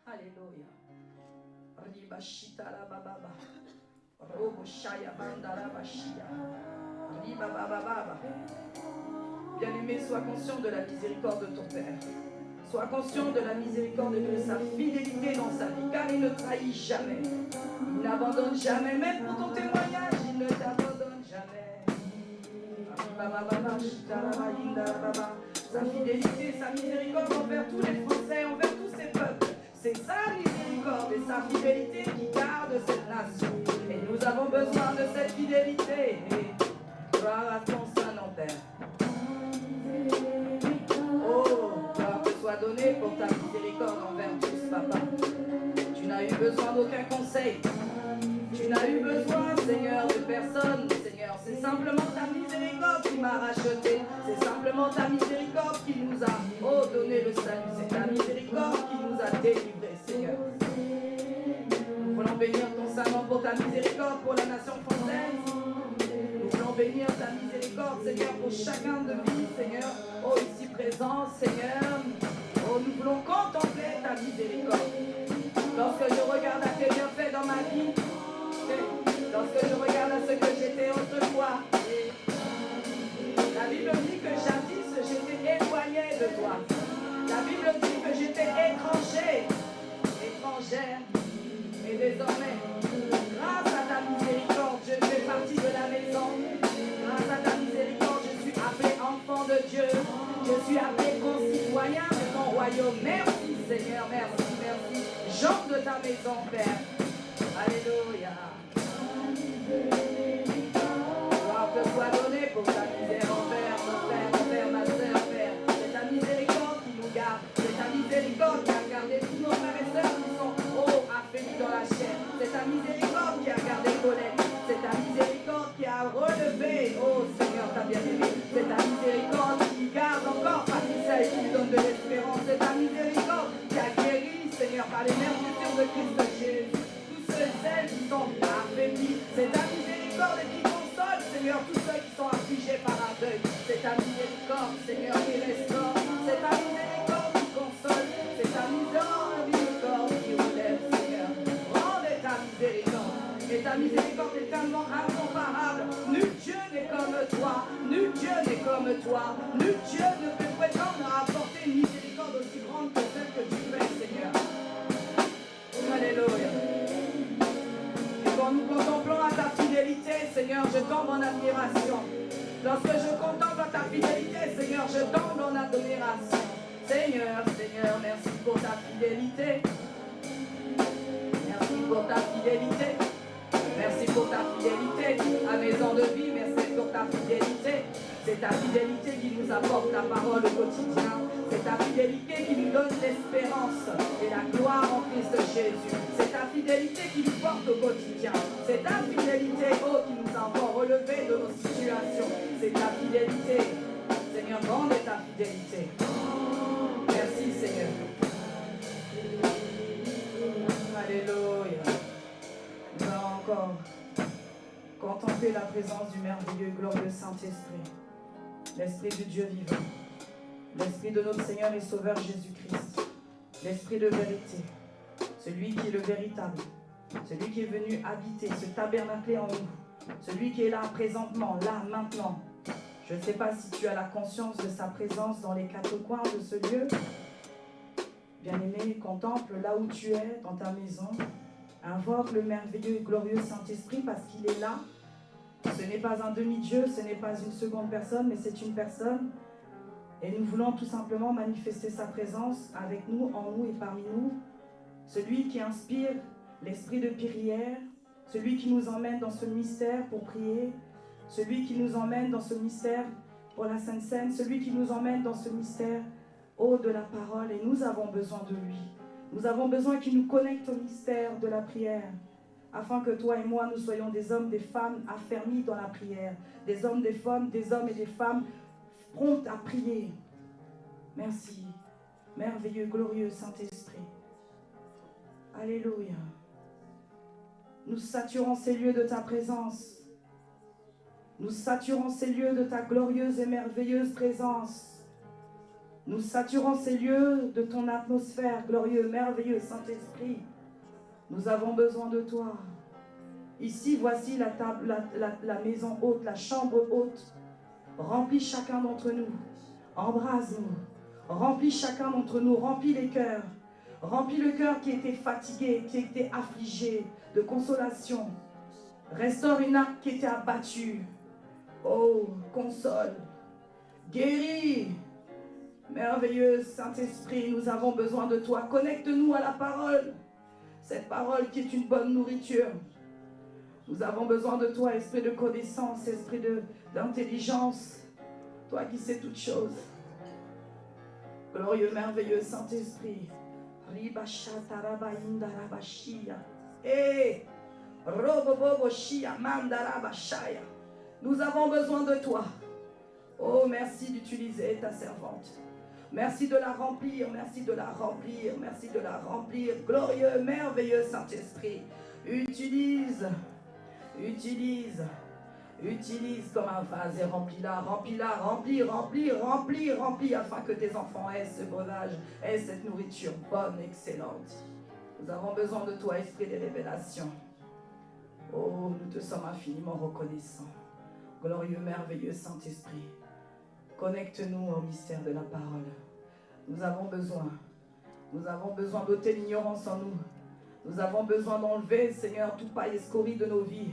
Alléluia. Ribashita la bababa. Roboshaya bandara bashia. Ribabababa. Bien-aimé, sois conscient de la miséricorde de ton Père. Sois conscient de la miséricorde et de sa fidélité dans sa vie, car il ne trahit jamais. Il n'abandonne jamais, même pour ton témoignage, il ne t'abandonne jamais. Sa fidélité, sa miséricorde envers tous les Français, envers tous ces peuples. C'est sa miséricorde et sa fidélité qui garde cette nation. Et nous avons besoin de cette fidélité. Gloire à ton Saint-Nom, Père. Oh, gloire te soit donnée pour ta miséricorde envers tous, Papa. Tu n'as eu besoin d'aucun conseil. Tu n'as eu besoin, Seigneur, de personne, Seigneur. C'est simplement ta miséricorde qui m'a racheté. C'est simplement ta miséricorde qui nous a donné le salut. C'est ta miséricorde qui nous a délivrés, Seigneur. Nous voulons bénir ton Saint-Nom pour ta miséricorde pour la nation française. Nous voulons bénir ta miséricorde, Seigneur, pour chacun de vie, Seigneur. Oh, ici présent, Seigneur. Oh, nous voulons contempler ta miséricorde. Lorsque je regarde à tes bienfaits dans ma vie, lorsque je regarde à ce que j'étais autrefois, la Bible dit que jadis j'étais éloigné de toi. La Bible dit que j'étais étrangère. Et désormais, grâce à ta miséricorde, je fais partie de la maison. Grâce à ta miséricorde, je suis appelé enfant de Dieu. Je suis appelé concitoyen de ton royaume. Merci Seigneur, merci, merci. Gens de ta maison, Père. Alléluia. Gloire te soit donnée pour ta misère envers mon Père, envers ma soeur, Père. C'est ta miséricorde qui nous garde. C'est ta miséricorde qui a gardé tous nos frères et sœurs qui sont affaiblis dans la chair. C'est ta miséricorde qui a gardé Colette. C'est ta miséricorde qui a relevé, oh Seigneur, ta bien-aimée. C'est ta miséricorde qui garde encore Patricia et qui lui donne de l'espérance. C'est ta miséricorde qui a guéri, Seigneur, par les merveilleux de Christ Jésus. Tous ceux et celles qui sont affaiblis. C'est ta miséricorde qui console, Seigneur, tous ceux qui sont affligés par un deuil. C'est ta miséricorde, Seigneur, qui restaure. C'est ta miséricorde qui console. C'est ta miséricorde qui relève, Seigneur. Rendez ta miséricorde. Et ta miséricorde est tellement incomparable. Nul Dieu n'est comme toi. Nul Dieu n'est comme toi. Nul Dieu ne peut prétendre à apporter une miséricorde aussi grande que celle que tu fais, Seigneur. Alléluia. Et quand nous contemplons à ta fidélité, Seigneur, je tombe en admiration. Lorsque je contemple à ta fidélité, Seigneur, je tombe en admiration. Seigneur, Seigneur, merci pour ta fidélité. Merci pour ta fidélité. Merci pour ta fidélité à Maison de Vie. Merci pour ta fidélité. C'est ta fidélité qui nous apporte ta parole au quotidien. C'est ta fidélité qui nous donne l'espérance et la gloire en Christ Jésus. C'est ta fidélité qui nous porte au quotidien. C'est ta fidélité, oh, qui nous a encore relevés de nos situations. C'est ta fidélité. Seigneur, grande est ta fidélité. Merci, Seigneur. Alléluia. Nous allons encore contempler la présence du merveilleux, glorieux Saint-Esprit, l'Esprit du Dieu vivant, l'Esprit de notre Seigneur et Sauveur Jésus-Christ, l'Esprit de vérité, celui qui est le véritable, celui qui est venu habiter, se tabernacler en nous, celui qui est là présentement, là, maintenant. Je ne sais pas si tu as la conscience de sa présence dans les quatre coins de ce lieu. Bien-aimé, contemple là où tu es, dans ta maison. Invoque le merveilleux et glorieux Saint-Esprit parce qu'il est là. Ce n'est pas un demi-dieu, ce n'est pas une seconde personne, mais c'est une personne. Et nous voulons tout simplement manifester sa présence avec nous, en nous et parmi nous. Celui qui inspire l'esprit de prière, celui qui nous emmène dans ce mystère pour prier, celui qui nous emmène dans ce mystère pour la Sainte Seine, celui qui nous emmène dans ce mystère, ô de la parole, et nous avons besoin de lui. Nous avons besoin qu'il nous connecte au mystère de la prière, afin que toi et moi, nous soyons des hommes, des femmes affermis dans la prière, des hommes, des femmes, des hommes et des femmes promptes à prier. Merci, merveilleux, glorieux Saint-Esprit. Alléluia. Nous saturons ces lieux de ta présence. Nous saturons ces lieux de ta glorieuse et merveilleuse présence. Nous saturons ces lieux de ton atmosphère, glorieux, merveilleux Saint-Esprit. Nous avons besoin de toi. Ici, voici la table, la maison haute, la chambre haute. Remplis chacun d'entre nous. Embrase-nous. Remplis chacun d'entre nous. Remplis les cœurs. Remplis le cœur qui était fatigué, qui était affligé, de consolation. Restaure une âme qui était abattue. Oh, console. Guéris. Merveilleux Saint-Esprit, nous avons besoin de toi. Connecte-nous à la parole. Cette parole qui est une bonne nourriture. Nous avons besoin de toi, esprit de connaissance, esprit d'intelligence. Toi qui sais toutes choses. Glorieux, merveilleux Saint-Esprit. Nous avons besoin de toi. Oh, merci d'utiliser ta servante. Merci de la remplir, merci de la remplir, merci de la remplir. Glorieux, merveilleux Saint-Esprit. Utilise comme un vase et remplis-la, remplis, afin que tes enfants aient ce breuvage, aient cette nourriture bonne, excellente. Nous avons besoin de toi, esprit des révélations. Oh, nous te sommes infiniment reconnaissants. Glorieux, merveilleux Saint-Esprit. Connecte-nous au mystère de la parole. Nous avons besoin d'ôter l'ignorance en nous. Nous avons besoin d'enlever, Seigneur, tout paille et scorie de nos vies.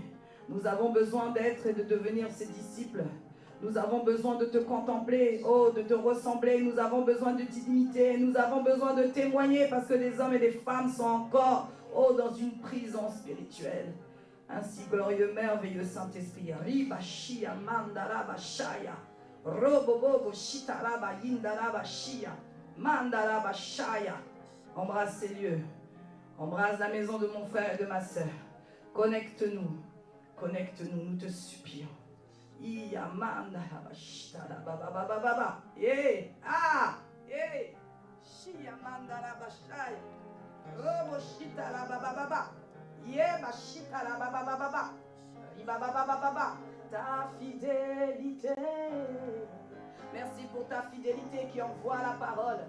Nous avons besoin d'être et de devenir ses disciples. Nous avons besoin de te contempler, oh, de te ressembler. Nous avons besoin de t'imiter. Nous avons besoin de témoigner parce que les hommes et les femmes sont encore, oh, dans une prison spirituelle. Ainsi, glorieux, merveilleux Saint-Esprit. Ribashia mandaraba shaya. Robobobo shitaraba yindaraba shia. Mandaraba shaya. Embrasse ces lieux. Embrasse la maison de mon frère et de ma sœur. Connecte-nous. Connecte-nous, nous te supplions. Iya mandaraba shitaraba baba baba. Eh, ah, eh. Shia mandaraba shaya. Robo shitaraba baba. Ta fidélité. Merci pour ta fidélité qui envoie la parole.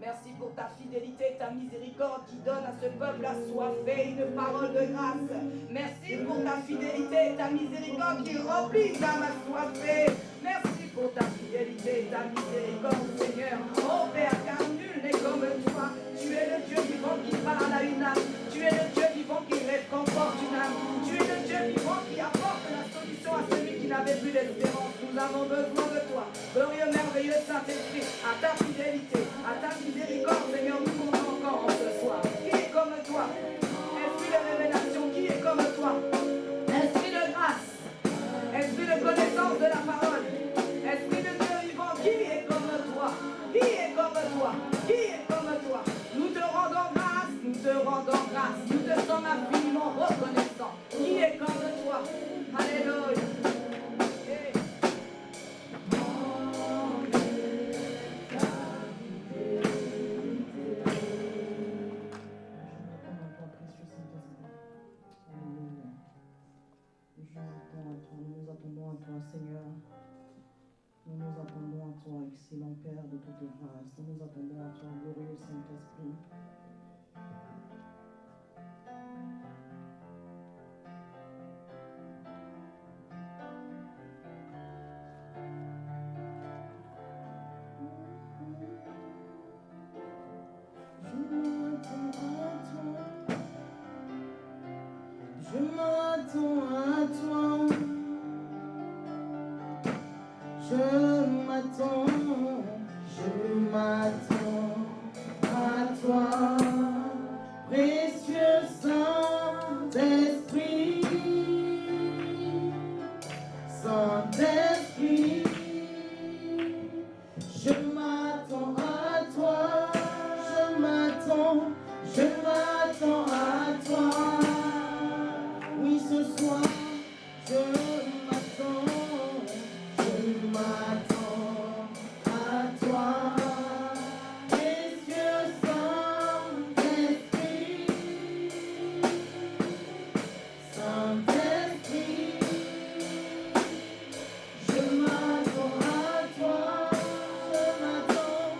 Merci pour ta fidélité, ta miséricorde qui donne à ce peuple assoiffé une parole de grâce. Merci pour ta fidélité, ta miséricorde qui remplit l'âme assoiffée. Merci pour ta fidélité, ta miséricorde, Seigneur. Oh Père, car nul n'est comme toi. Tu es le Dieu vivant qui parle à une âme. Tu es le Dieu vivant qui réconforte une âme. Tu es le Dieu vivant qui apporte la solution à celui qui n'avait plus d'espérance. Nous avons besoin de toi. Glorieux, merveilleux Saint-Esprit, à ta fidélité, à ta miséricorde, Seigneur, nous comptons encore en ce soir. Qui est comme toi? Esprit de révélation, qui est comme toi? Esprit de grâce, esprit de connaissance de la parole, esprit de Dieu vivant, qui est comme toi? Qui est comme toi? Qui est comme toi? Nous te rendons grâce, nous te rendons grâce, nous te sommes infiniment reconnaissants. Qui est comme toi? Alléluia. Nous attendons à toi, Seigneur. Nous nous attendons à toi, excellent Père de toute grâce. Nous nous attendons à toi, glorieux Saint-Esprit. Je m'attends à toi. Je m'attends à toi, précieux Saint-Esprit, Saint-Esprit. Je m'attends à toi, je m'attends à toi. Oui, ce soir, je m'attends à toi, précieux Saint-Esprit, Saint-Esprit. Je m'attends à toi, je m'attends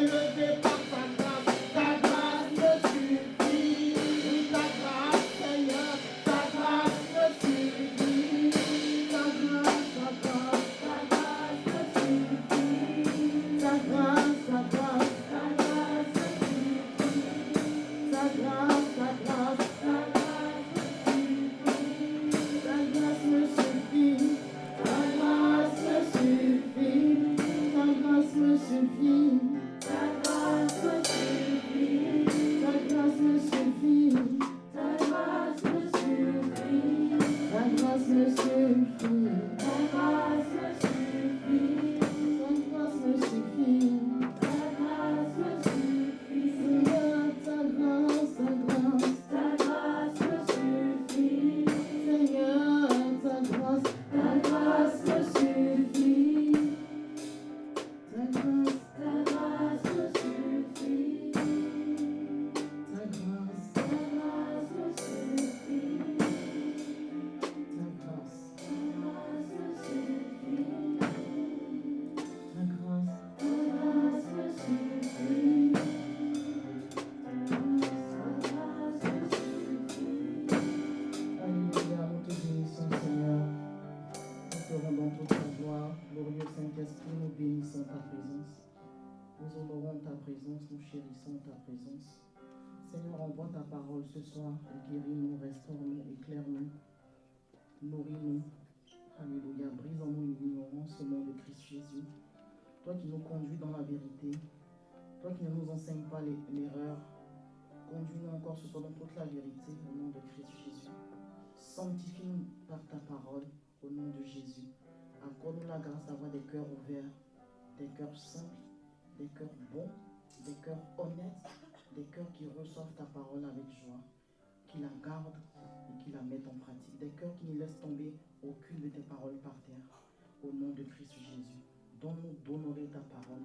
relever par ta grâce. Ta grâce me suffit. Ta grâce, Seigneur, ta grâce me suffit. Ta grâce me suffit. Ta grâce me suffit. Ta grâce me suffit. Ta grâce me suffit. Ta grâce me suffit. Ta grâce me suffit. Ta grâce me suffit. Ta grâce me suffit. Ta grâce me suffit. Ta grâce me suffit. Ta grâce me suffit. Ta grâce me suffit. Seigneur, ta grâce, ta grâce. Ta grâce me suffit. Seigneur, ta grâce me suffit. Ta grâce me suffit. Ta grâce me suffit. Ta grâce me suffit. Ta grâce me suffit. Alléluia, nous te bénissons, Seigneur. Nous te rendons toute ta gloire. Glorieux Saint-Esprit, nous bénissons ta présence. Nous honorons ta présence, nous chérissons ta présence. Seigneur, envoie ta parole ce soir. Guéris-nous, restaure-nous, éclaire-nous, nourris-nous. Alléluia, brise en nous l'ignorance au nom de Christ Jésus. Toi qui nous conduis dans la vérité, toi qui ne nous enseignes pas l'erreur, conduis-nous encore ce soir dans toute la vérité au nom de Christ Jésus. Sanctifie-nous par ta parole au nom de Jésus. Accorde-nous la grâce d'avoir des cœurs ouverts, des cœurs simples, des cœurs bons, des cœurs honnêtes, des cœurs qui reçoivent ta parole avec joie, qui la gardent et qui la mettent en pratique, des cœurs qui ne laissent tomber aucune de tes paroles par terre au nom de Christ Jésus. Donne-nous d'honorer ta parole,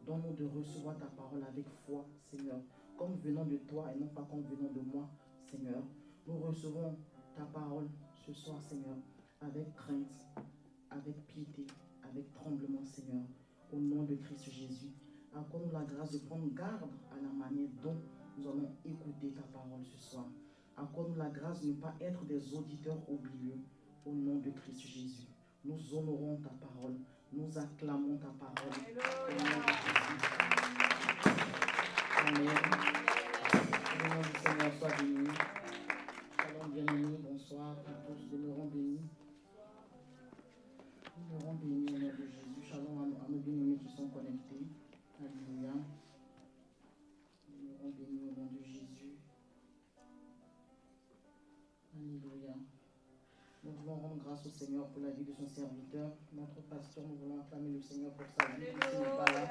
donne-nous de recevoir ta parole avec foi, Seigneur, comme venant de toi et non pas comme venant de moi, Seigneur. Nous recevons ta parole ce soir, Seigneur, avec crainte, avec piété, avec tremblement, Seigneur, au nom de Christ Jésus. Accorde-nous la grâce de prendre garde à la manière dont nous allons écouter ta parole ce soir. Accorde-nous la grâce de ne pas être des auditeurs oublieux, au nom de Christ Jésus. Nous honorons ta parole, nous acclamons ta parole. Au nom de Jésus. Amen. Le nom du Seigneur soit béni. Shalom, bien-aimés, bonsoir à tous, demeurons bénis. Demeurons bénis au nom de Jésus. Shalom à nos bien-aimés qui sont connectés. Alléluia. Demeurons bénis au nom de Jésus. Alléluia. Nous voulons rendre grâce au Seigneur pour la vie de son serviteur. Notre pasteur, nous voulons acclamer le Seigneur pour sa vie. Il n'est pas là.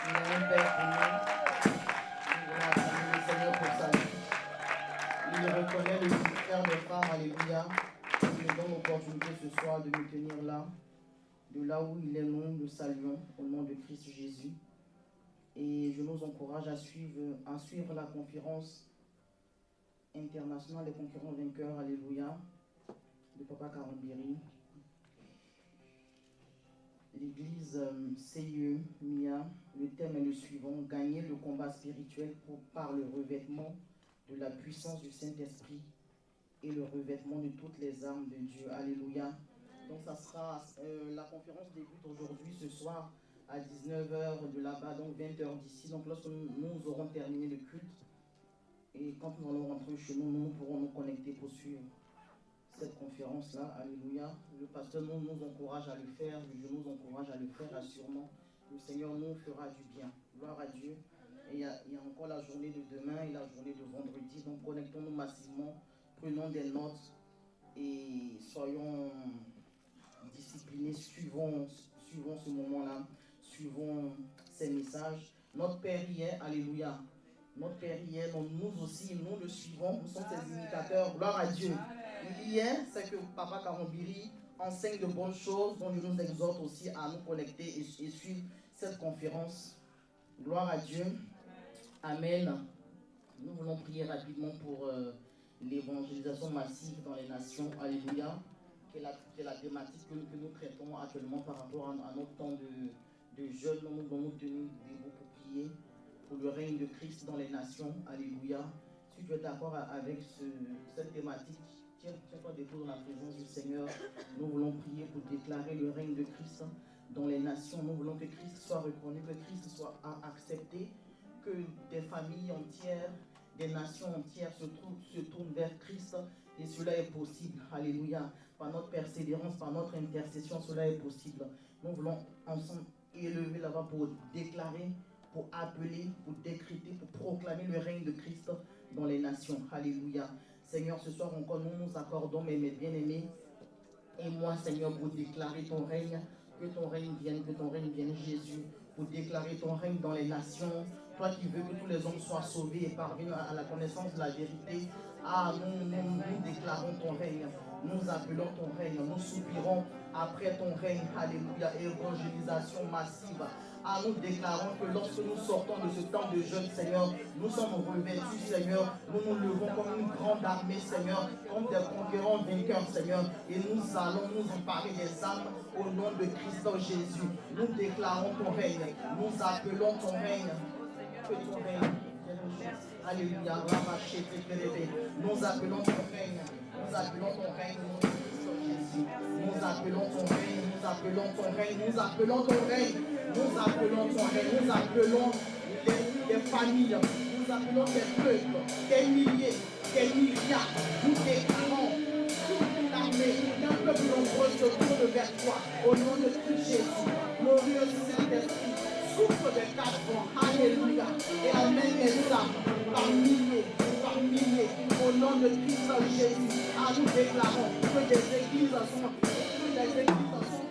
Il a un Père pour nous. Nous voulons acclamer le Seigneur pour sa vie. Il reconnaît le ministère des femmes. Alléluia. Il nous donne l'opportunité ce soir de nous tenir là. De là où il est, nous le saluons au nom de Christ Jésus. Et je nous encourage à suivre la conférence internationale des concurrents vainqueurs, alléluia, de Papa Karambiri. L'église CIE MIA, le thème est le suivant: gagner le combat spirituel par le revêtement de la puissance du Saint-Esprit et le revêtement de toutes les armes de Dieu, alléluia. Donc ça sera, la conférence débute aujourd'hui, ce soir, à 19h de là-bas, donc 20h d'ici. Donc lorsque nous aurons terminé le culte, et quand nous allons rentrer chez nous, nous pourrons nous connecter pour suivre cette conférence-là, alléluia. Le pasteur nous encourage à le faire, je nous encourage à le faire, assurément. Le Seigneur nous fera du bien, gloire à Dieu. Et il y a encore la journée de demain et la journée de vendredi, donc connectons-nous massivement, prenons des notes et soyons disciplinés, suivons ce moment-là, suivons ces messages. Notre Père y est, alléluia. Notre Père y est, donc nous aussi, nous le suivons, nous sommes ses imitateurs, gloire à Dieu. Il y est, c'est que Papa Karambiri enseigne de bonnes choses, donc je nous exhorte aussi à nous connecter et suivre cette conférence. Gloire à Dieu. Amen. Nous voulons prier rapidement pour l'évangélisation massive dans les nations, alléluia, qui est la thématique que nous traitons actuellement par rapport à notre temps de jeûne dont nous tenons règne de Christ dans les nations. Alléluia. Si tu es d'accord avec cette thématique, tiens-toi debout dans la présence du Seigneur. Nous voulons prier pour déclarer le règne de Christ dans les nations. Nous voulons que Christ soit reconnu, que Christ soit accepté, que des familles entières, des nations entières se tournent vers Christ. Et cela est possible. Alléluia. Par notre persévérance, par notre intercession, cela est possible. Nous voulons ensemble élever là-bas pour déclarer, pour appeler, pour décréter, pour proclamer le règne de Christ dans les nations. Alléluia. Seigneur, ce soir encore, nous nous accordons, mes bien-aimés, et moi, Seigneur, pour déclarer ton règne, que ton règne vienne, Jésus, pour déclarer ton règne dans les nations. Toi qui veux que tous les hommes soient sauvés et parviennent à la connaissance de la vérité. Ah, nous déclarons ton règne, nous appelons ton règne, nous soupirons après ton règne. Alléluia, évangélisation massive. Ah, nous déclarons que lorsque nous sortons de ce temps de jeûne, Seigneur, nous sommes revêtus, Seigneur, nous nous levons comme une grande armée, Seigneur, comme des conquérants vainqueurs, Seigneur, et nous allons nous emparer des âmes au nom de Christ Jésus. Nous déclarons ton règne, nous appelons ton règne, que ton règne. Alléluia, nous appelons ton règne, nous appelons ton règne, nous appelons ton règne, nous appelons ton règne, nous appelons ton règne, nous appelons ton règne, nous appelons les familles, nous appelons des peuples, des milliers, des milliards, nous déclarons toute l'armée, qu'un peuple nombreux se tourne vers toi, au nom de Christ Jésus, glorieux Saint-Esprit. Souffle des quatre vents, alléluia, et amène les âmes par milliers, au nom de Christ Jésus. Ah, nous déclarons que des églises sont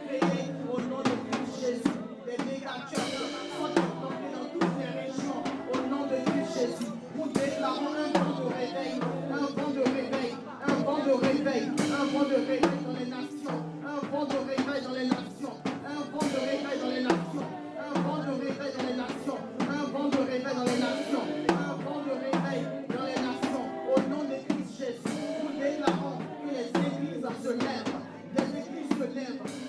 créées au nom de Christ Jésus. Des méga-churches sont implantés dans toutes les régions au nom de Christ Jésus. Nous déclarons un vent de réveil, un vent de réveil, un vent de réveil, un vent de réveil dans les nations, un vent de réveil dans les nations, un vent de réveil dans les nations. Un vent de réveil dans les nations, un vent de réveil dans les nations, un vent de réveil dans les nations, au nom de Christ Jésus. Nous déclarons que les églises se lèvent,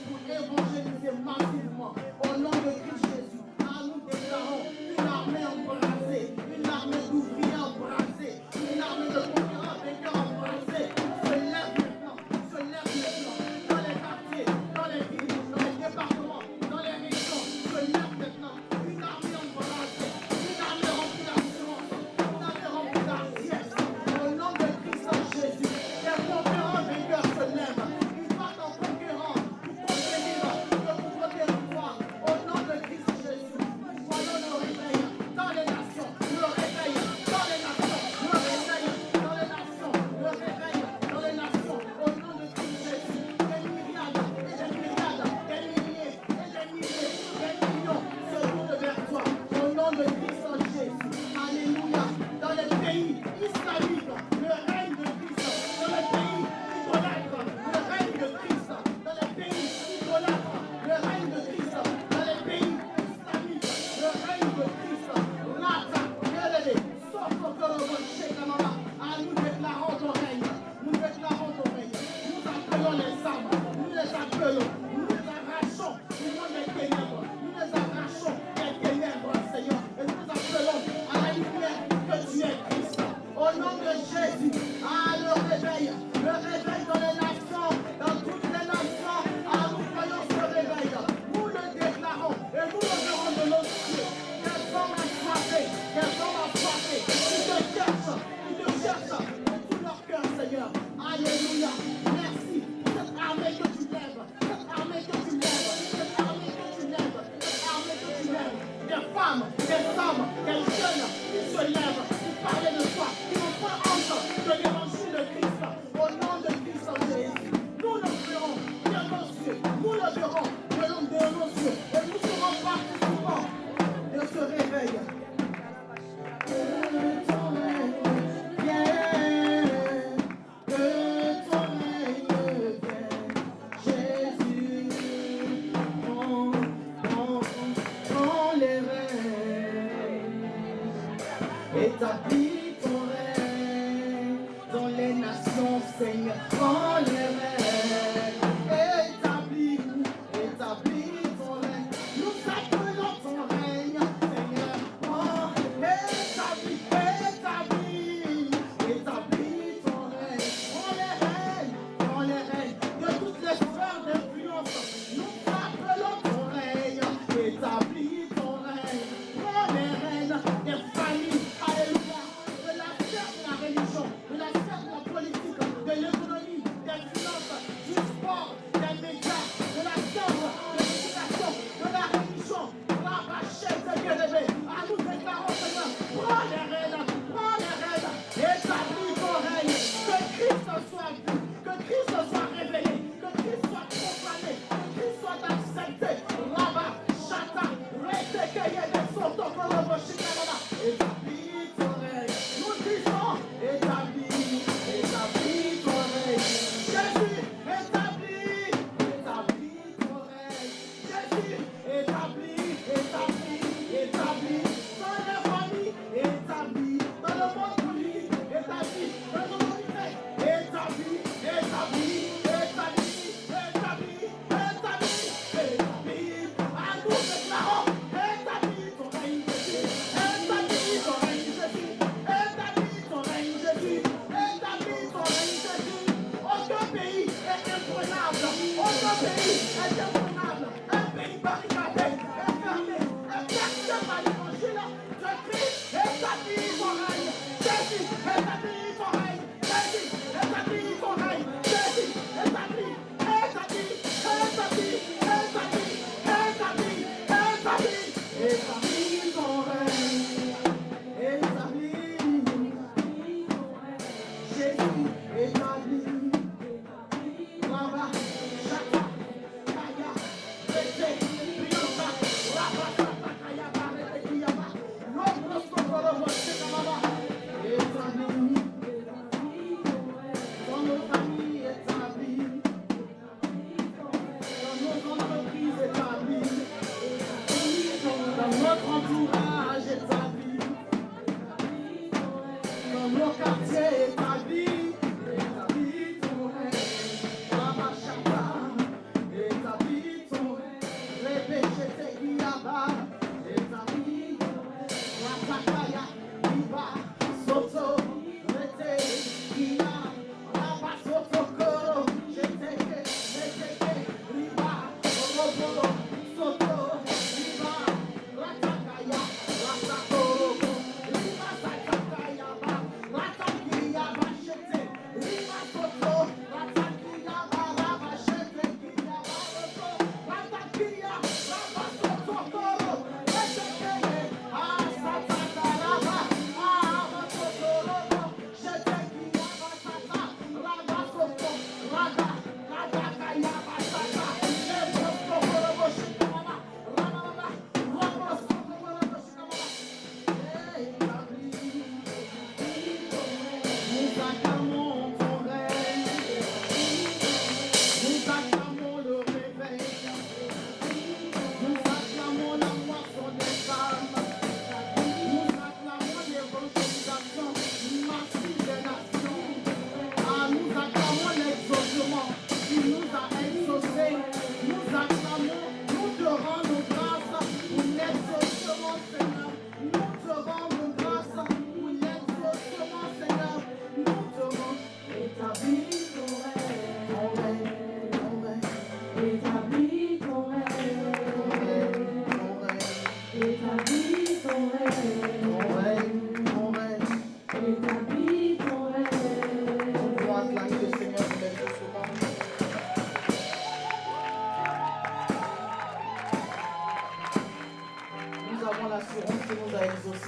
pour évangéliser massivement, au nom de Christ Jésus. Ah, nous déclarons une armée embrasée, une armée d'ouvriers embrasés, une armée de conquérants vainqueurs embrasés, se lève maintenant, dans les quartiers, dans les villes, dans les départements, dans les régions, se lève maintenant, une armée embrasée, une armée remplie d'assurance, une armée remplie d'hardiesse, au nom de Christ Jésus. Les conquérants vainqueurs se lèvent, ils partent en conquérant pour conquérir le nouveau territoire, au nom de Christ Jésus. Voyons le réveil dans les nations, le réveil dans les nations, le réveil dans les nations, le réveil dans les nations, au nom de Christ Jésus. Des myriades et des myriades, des milliers et des milliers, des millions se tournent vers toi, au nom de Christ Jésus. Alléluia. Dans les pays islamiques, le règne de Christ. Dans les pays idolâtres, le règne de Christ. Dans les pays idolâtres, le règne de Christ. Dans les pays islamiques, le règne de Christ. Rata, Yelele, Sofokorobo, Shekamama. Ah, nous déclarons ton règne. Nous déclarons ton règne. Nous appelons les âmes. Nous les appelons. Nous les arrachons du monde des ténèbres. Nous les arrachons des ténèbres, Seigneur. Et nous appelons à la lumière que tu es Christ. Au nom de Jésus. Ah, le réveil dans les nations, dans toutes les nations. Ah, nous voyons ce réveil. Nous le déclarons et nous le verrons de nos yeux. Des hommes assoiffés, qui te cherchent de tout leur cœur, Seigneur. Alléluia. Merci pour cette armée que tu lèves, cette armée que tu lèves, cette armée que tu lèves, cette armée que tu lèves. Des femmes, des hommes, des jeunes qui se lèvent pour parler de toi, qui n'ont pas honte de l'évangile de Christ. Au nom de Christ Jésus, nous le ferons de nos yeux, nous le verrons de nos yeux, et nous serons participants de ce réveil. Que ton règne vienne, que ton règne vienne, Jésus, prends les rênes, établis ton règne dans les nations, Seigneur, prends les rênes, établis ton règne, nous appelons ton règne, Seigneur, prends les rênes.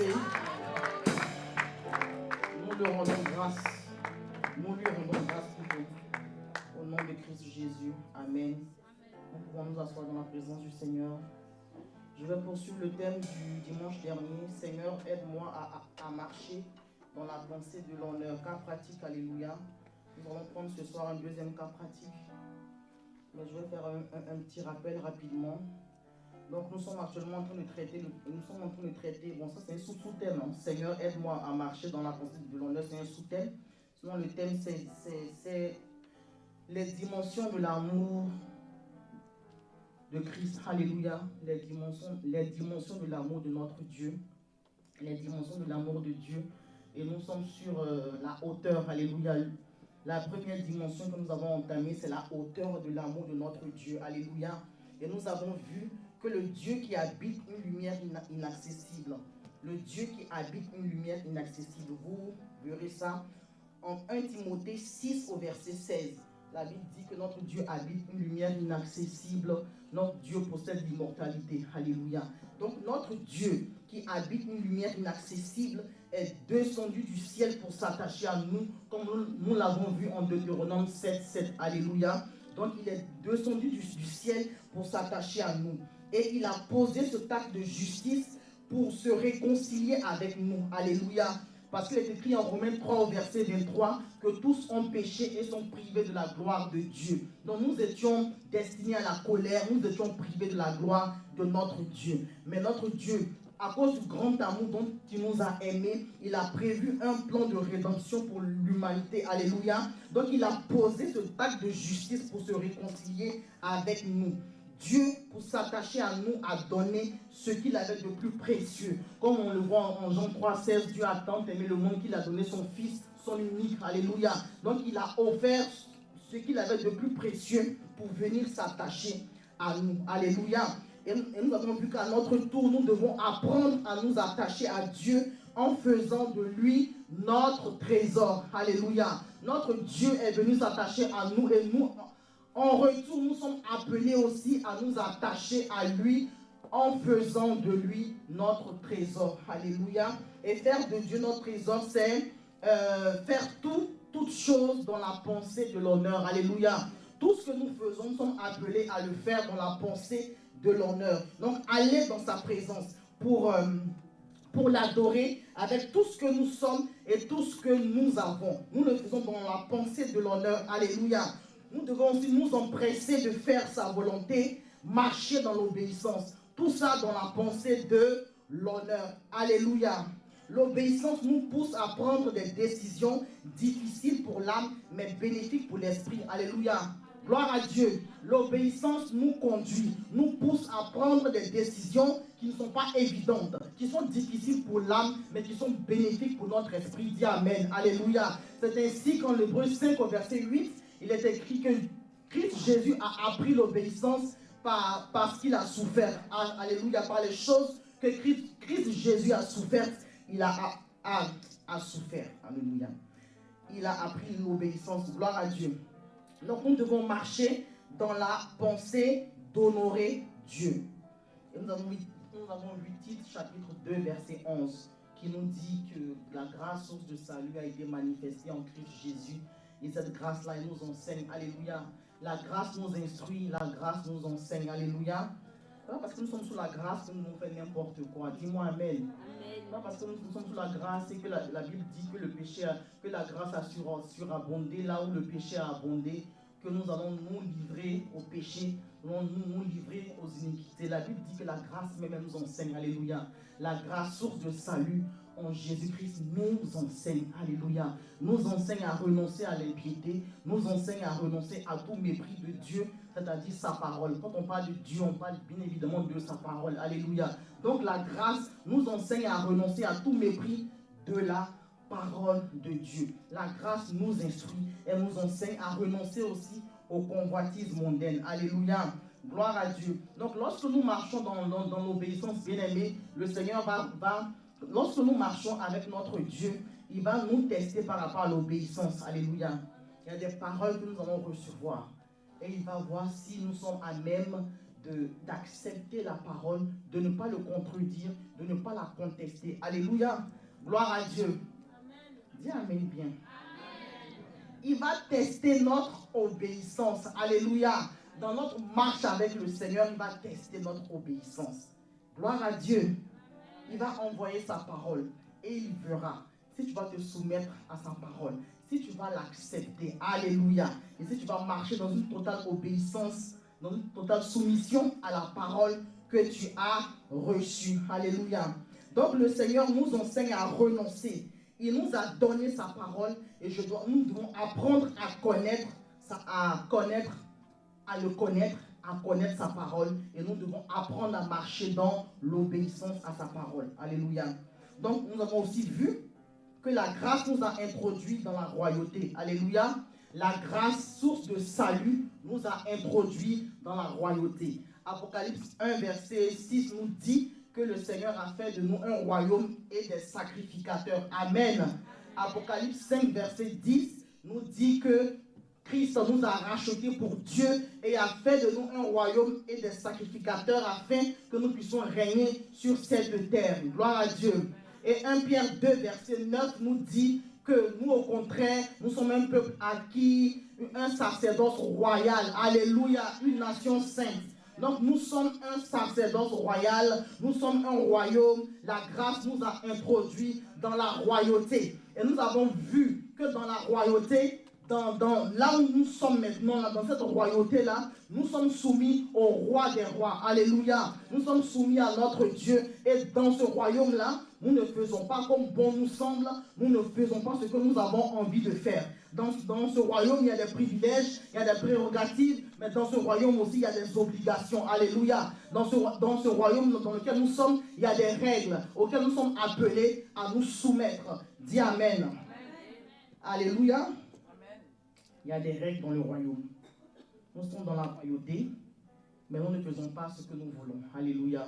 passé. Nous lui rendons grâce. Nous lui rendons grâce plutôt. Au nom de Christ Jésus. Amen. Nous pouvons nous asseoir dans la présence du Seigneur. Je vais poursuivre le thème du dimanche dernier. Seigneur, aide-moi à marcher dans la pensée de l'honneur. Cas pratique, alléluia. Nous allons prendre ce soir un deuxième cas pratique. Mais je vais faire un petit rappel rapidement. Donc nous sommes actuellement en train de traiter, bon ça c'est un sous-thème, hein. Seigneur, aide-moi à marcher dans la pensée de l'honneur, c'est un sous-thème. Sinon le thème c'est les dimensions de l'amour de Christ, alléluia, les dimensions de l'amour de notre Dieu, les dimensions de l'amour de Dieu. Et nous sommes sur la hauteur, alléluia. La première dimension que nous avons entamée, c'est la hauteur de l'amour de notre Dieu, alléluia. Et nous avons vu que le Dieu qui habite une lumière inaccessible, le Dieu qui habite une lumière inaccessible, vous verrez ça en 1 Timothée 6 au verset 16. La Bible dit que notre Dieu habite une lumière inaccessible, notre Dieu possède l'immortalité, alléluia. Donc notre Dieu qui habite une lumière inaccessible est descendu du ciel pour s'attacher à nous, comme nous l'avons vu en Deutéronome 7, alléluia. Donc il est descendu du ciel pour s'attacher à nous. Et il a posé ce acte de justice pour se réconcilier avec nous. Alléluia. Parce qu'il est écrit en Romains 3 au verset 23 que tous ont péché et sont privés de la gloire de Dieu. Donc nous étions destinés à la colère, nous étions privés de la gloire de notre Dieu. Mais notre Dieu, à cause du grand amour dont il nous a aimés, il a prévu un plan de rédemption pour l'humanité. Alléluia. Donc il a posé ce acte de justice pour se réconcilier avec nous. Dieu, pour s'attacher à nous, a donné ce qu'il avait de plus précieux. Comme on le voit en Jean 3,16, Dieu a tant aimé le monde qu'il a donné son Fils, son unique. Alléluia. Donc il a offert ce qu'il avait de plus précieux pour venir s'attacher à nous. Alléluia. Et nous avons vu qu'à notre tour, nous devons apprendre à nous attacher à Dieu en faisant de lui notre trésor. Alléluia. Notre Dieu est venu s'attacher à nous et nous, en retour, nous sommes appelés aussi à nous attacher à lui en faisant de lui notre trésor. Alléluia. Et faire de Dieu notre trésor, c'est faire toutes choses dans la pensée de l'honneur. Alléluia. Tout ce que nous faisons, nous sommes appelés à le faire dans la pensée de l'honneur. Donc, aller dans sa présence pour l'adorer avec tout ce que nous sommes et tout ce que nous avons. Nous le faisons dans la pensée de l'honneur. Alléluia. Nous devons aussi nous empresser de faire sa volonté, marcher dans l'obéissance. Tout ça dans la pensée de l'honneur. Alléluia. L'obéissance nous pousse à prendre des décisions difficiles pour l'âme, mais bénéfiques pour l'esprit. Alléluia. Gloire à Dieu. L'obéissance nous conduit, nous pousse à prendre des décisions qui ne sont pas évidentes, qui sont difficiles pour l'âme, mais qui sont bénéfiques pour notre esprit. Dis Amen. Alléluia. C'est ainsi qu'en Hébreux 5 au verset 8, il est écrit que Christ Jésus a appris l'obéissance parce qu'il a souffert. Alléluia. Par les choses que Christ Jésus a souffert, il a souffert. Alléluia. Il a appris l'obéissance. Gloire à Dieu. Donc nous devons marcher dans la pensée d'honorer Dieu. Et nous avons vu Tite chapitre 2 verset 11 qui nous dit que la grâce source de salut a été manifestée en Christ Jésus. Et cette grâce-là, elle nous enseigne. Alléluia. La grâce nous instruit, la grâce nous enseigne. Alléluia. Pas parce que nous sommes sous la grâce que nous avons fait n'importe quoi. Dis-moi Amen. Pas parce que nous sommes sous la grâce et que la Bible dit que le péché, que la grâce a surabondé là où le péché a abondé, que nous allons nous livrer au péché, nous livrer aux iniquités. La Bible dit que la grâce même nous enseigne. Alléluia. La grâce, source de salut en Jésus-Christ, nous enseigne. Alléluia. Nous enseigne à renoncer à l'impiété, nous enseigne à renoncer à tout mépris de Dieu, c'est-à-dire sa parole. Quand on parle de Dieu, on parle bien évidemment de sa parole. Alléluia. Donc la grâce nous enseigne à renoncer à tout mépris de la parole de Dieu. La grâce nous instruit et nous enseigne à renoncer aussi aux convoitises mondaines. Alléluia. Gloire à Dieu. Donc lorsque nous marchons dans l'obéissance bien-aimée, le Seigneur lorsque nous marchons avec notre Dieu, il va nous tester par rapport à l'obéissance. Alléluia. Il y a des paroles que nous allons recevoir. Et il va voir si nous sommes à même d'accepter la parole, de ne pas le contredire, de ne pas la contester. Alléluia. Gloire à Dieu. Amen. Dis Amen bien. Amen. Il va tester notre obéissance. Alléluia. Dans notre marche avec le Seigneur, il va tester notre obéissance. Gloire à Dieu. Il va envoyer sa parole et il verra si tu vas te soumettre à sa parole, si tu vas l'accepter. Alléluia. Et si tu vas marcher dans une totale obéissance, dans une totale soumission à la parole que tu as reçue. Alléluia. Donc le Seigneur nous enseigne à renoncer. Il nous a donné sa parole et nous devons apprendre à connaître sa parole, et nous devons apprendre à marcher dans l'obéissance à sa parole. Alléluia. Donc nous avons aussi vu que la grâce nous a introduits dans la royauté. Alléluia. La grâce, source de salut, nous a introduits dans la royauté. Apocalypse 1, verset 6 nous dit que le Seigneur a fait de nous un royaume et des sacrificateurs. Amen. Apocalypse 5, verset 10 nous dit que Christ nous a rachetés pour Dieu et a fait de nous un royaume et des sacrificateurs afin que nous puissions régner sur cette terre. Gloire à Dieu. Et 1 Pierre 2, verset 9 nous dit que nous, au contraire, nous sommes un peuple acquis, un sacerdoce royal. Alléluia, une nation sainte. Donc nous sommes un sacerdoce royal, nous sommes un royaume. La grâce nous a introduits dans la royauté. Et nous avons vu que dans la royauté, là où nous sommes maintenant, là, dans cette royauté-là, nous sommes soumis au roi des rois. Alléluia. Nous sommes soumis à notre Dieu. Et dans ce royaume-là, nous ne faisons pas comme bon nous semble. Nous ne faisons pas ce que nous avons envie de faire. Dans ce royaume, il y a des privilèges, il y a des prérogatives, mais dans ce royaume aussi, il y a des obligations. Alléluia. Dans ce royaume dans lequel nous sommes, il y a des règles auxquelles nous sommes appelés à nous soumettre. Dis Amen. Amen. Alléluia. Il y a des règles dans le royaume. Nous sommes dans la royauté, mais nous ne faisons pas ce que nous voulons. Alléluia.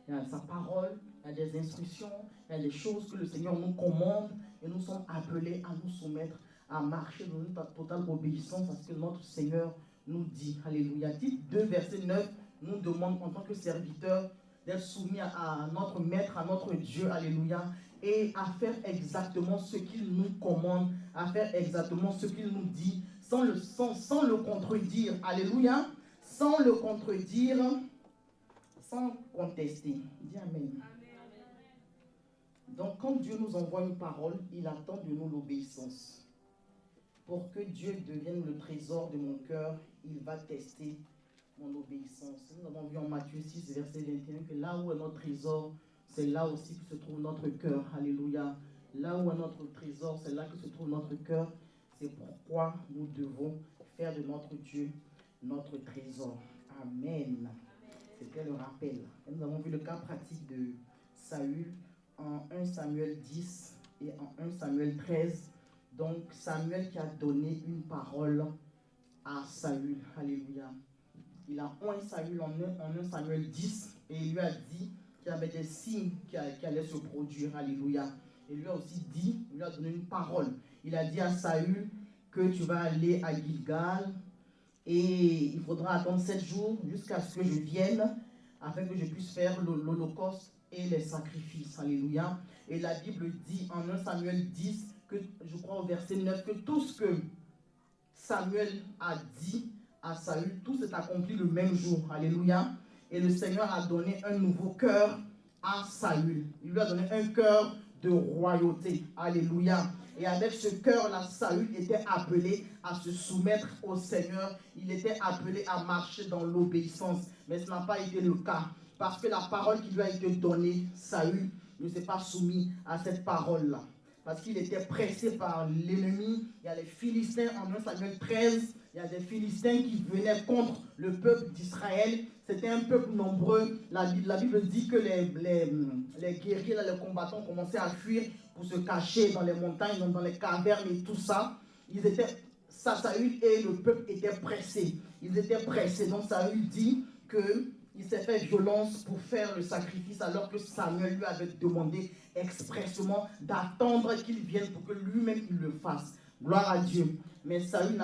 Il y a sa parole, il y a des instructions, il y a des choses que le Seigneur nous commande et nous sommes appelés à nous soumettre, à marcher dans une totale obéissance à ce que notre Seigneur nous dit. Alléluia. Tite 2, verset 9 nous demande en tant que serviteurs d'être soumis à notre Maître, à notre Dieu. Alléluia. Et à faire exactement ce qu'il nous commande, à faire exactement ce qu'il nous dit, sans le contredire. Alléluia. Sans le contredire, sans contester. Dis Amen. Donc quand Dieu nous envoie une parole, il attend de nous l'obéissance. Pour que Dieu devienne le trésor de mon cœur, il va tester mon obéissance. Nous avons vu en Matthieu 6, verset 21, que là où est notre trésor, c'est là aussi que se trouve notre cœur. Alléluia. Là où est notre trésor, c'est là que se trouve notre cœur. C'est pourquoi nous devons faire de notre Dieu notre trésor. Amen. C'était le rappel. Et nous avons vu le cas pratique de Saül en 1 Samuel 10 et en 1 Samuel 13. Donc Samuel qui a donné une parole à Saül. Alléluia. Il a oint Saül en 1 Samuel 10 et il lui a dit qu'il y avait des signes qui allaient se produire. Alléluia. Et lui a aussi dit, il lui a donné une parole. Il a dit à Saül que tu vas aller à Gilgal et il faudra attendre 7 jours jusqu'à ce que je vienne afin que je puisse faire l'holocauste et les sacrifices. Alléluia. Et la Bible dit en 1 Samuel 10, que, je crois au verset 9, que tout ce que Samuel a dit à Saül, tout s'est accompli le même jour. Alléluia. Et le Seigneur a donné un nouveau cœur à Saül. Il lui a donné un cœur de royauté. Alléluia. Et avec ce cœur-là, Saül était appelé à se soumettre au Seigneur. Il était appelé à marcher dans l'obéissance. Mais ce n'a pas été le cas. Parce que la parole qui lui a été donnée, Saül ne s'est pas soumis à cette parole-là. Parce qu'il était pressé par l'ennemi. Il y a les Philistins en 1 Samuel 13. Il y a des Philistins qui venaient contre le peuple d'Israël. C'était un peuple nombreux. La Bible dit que les guerriers, les combattants commençaient à fuir pour se cacher dans les montagnes, dans les cavernes et tout ça. Saül et le peuple étaient pressés. Ils étaient pressés. Donc Saül dit qu'il s'est fait violence pour faire le sacrifice alors que Samuel lui avait demandé expressément d'attendre qu'il vienne pour que lui-même il le fasse. Gloire à Dieu. Mais Saül ne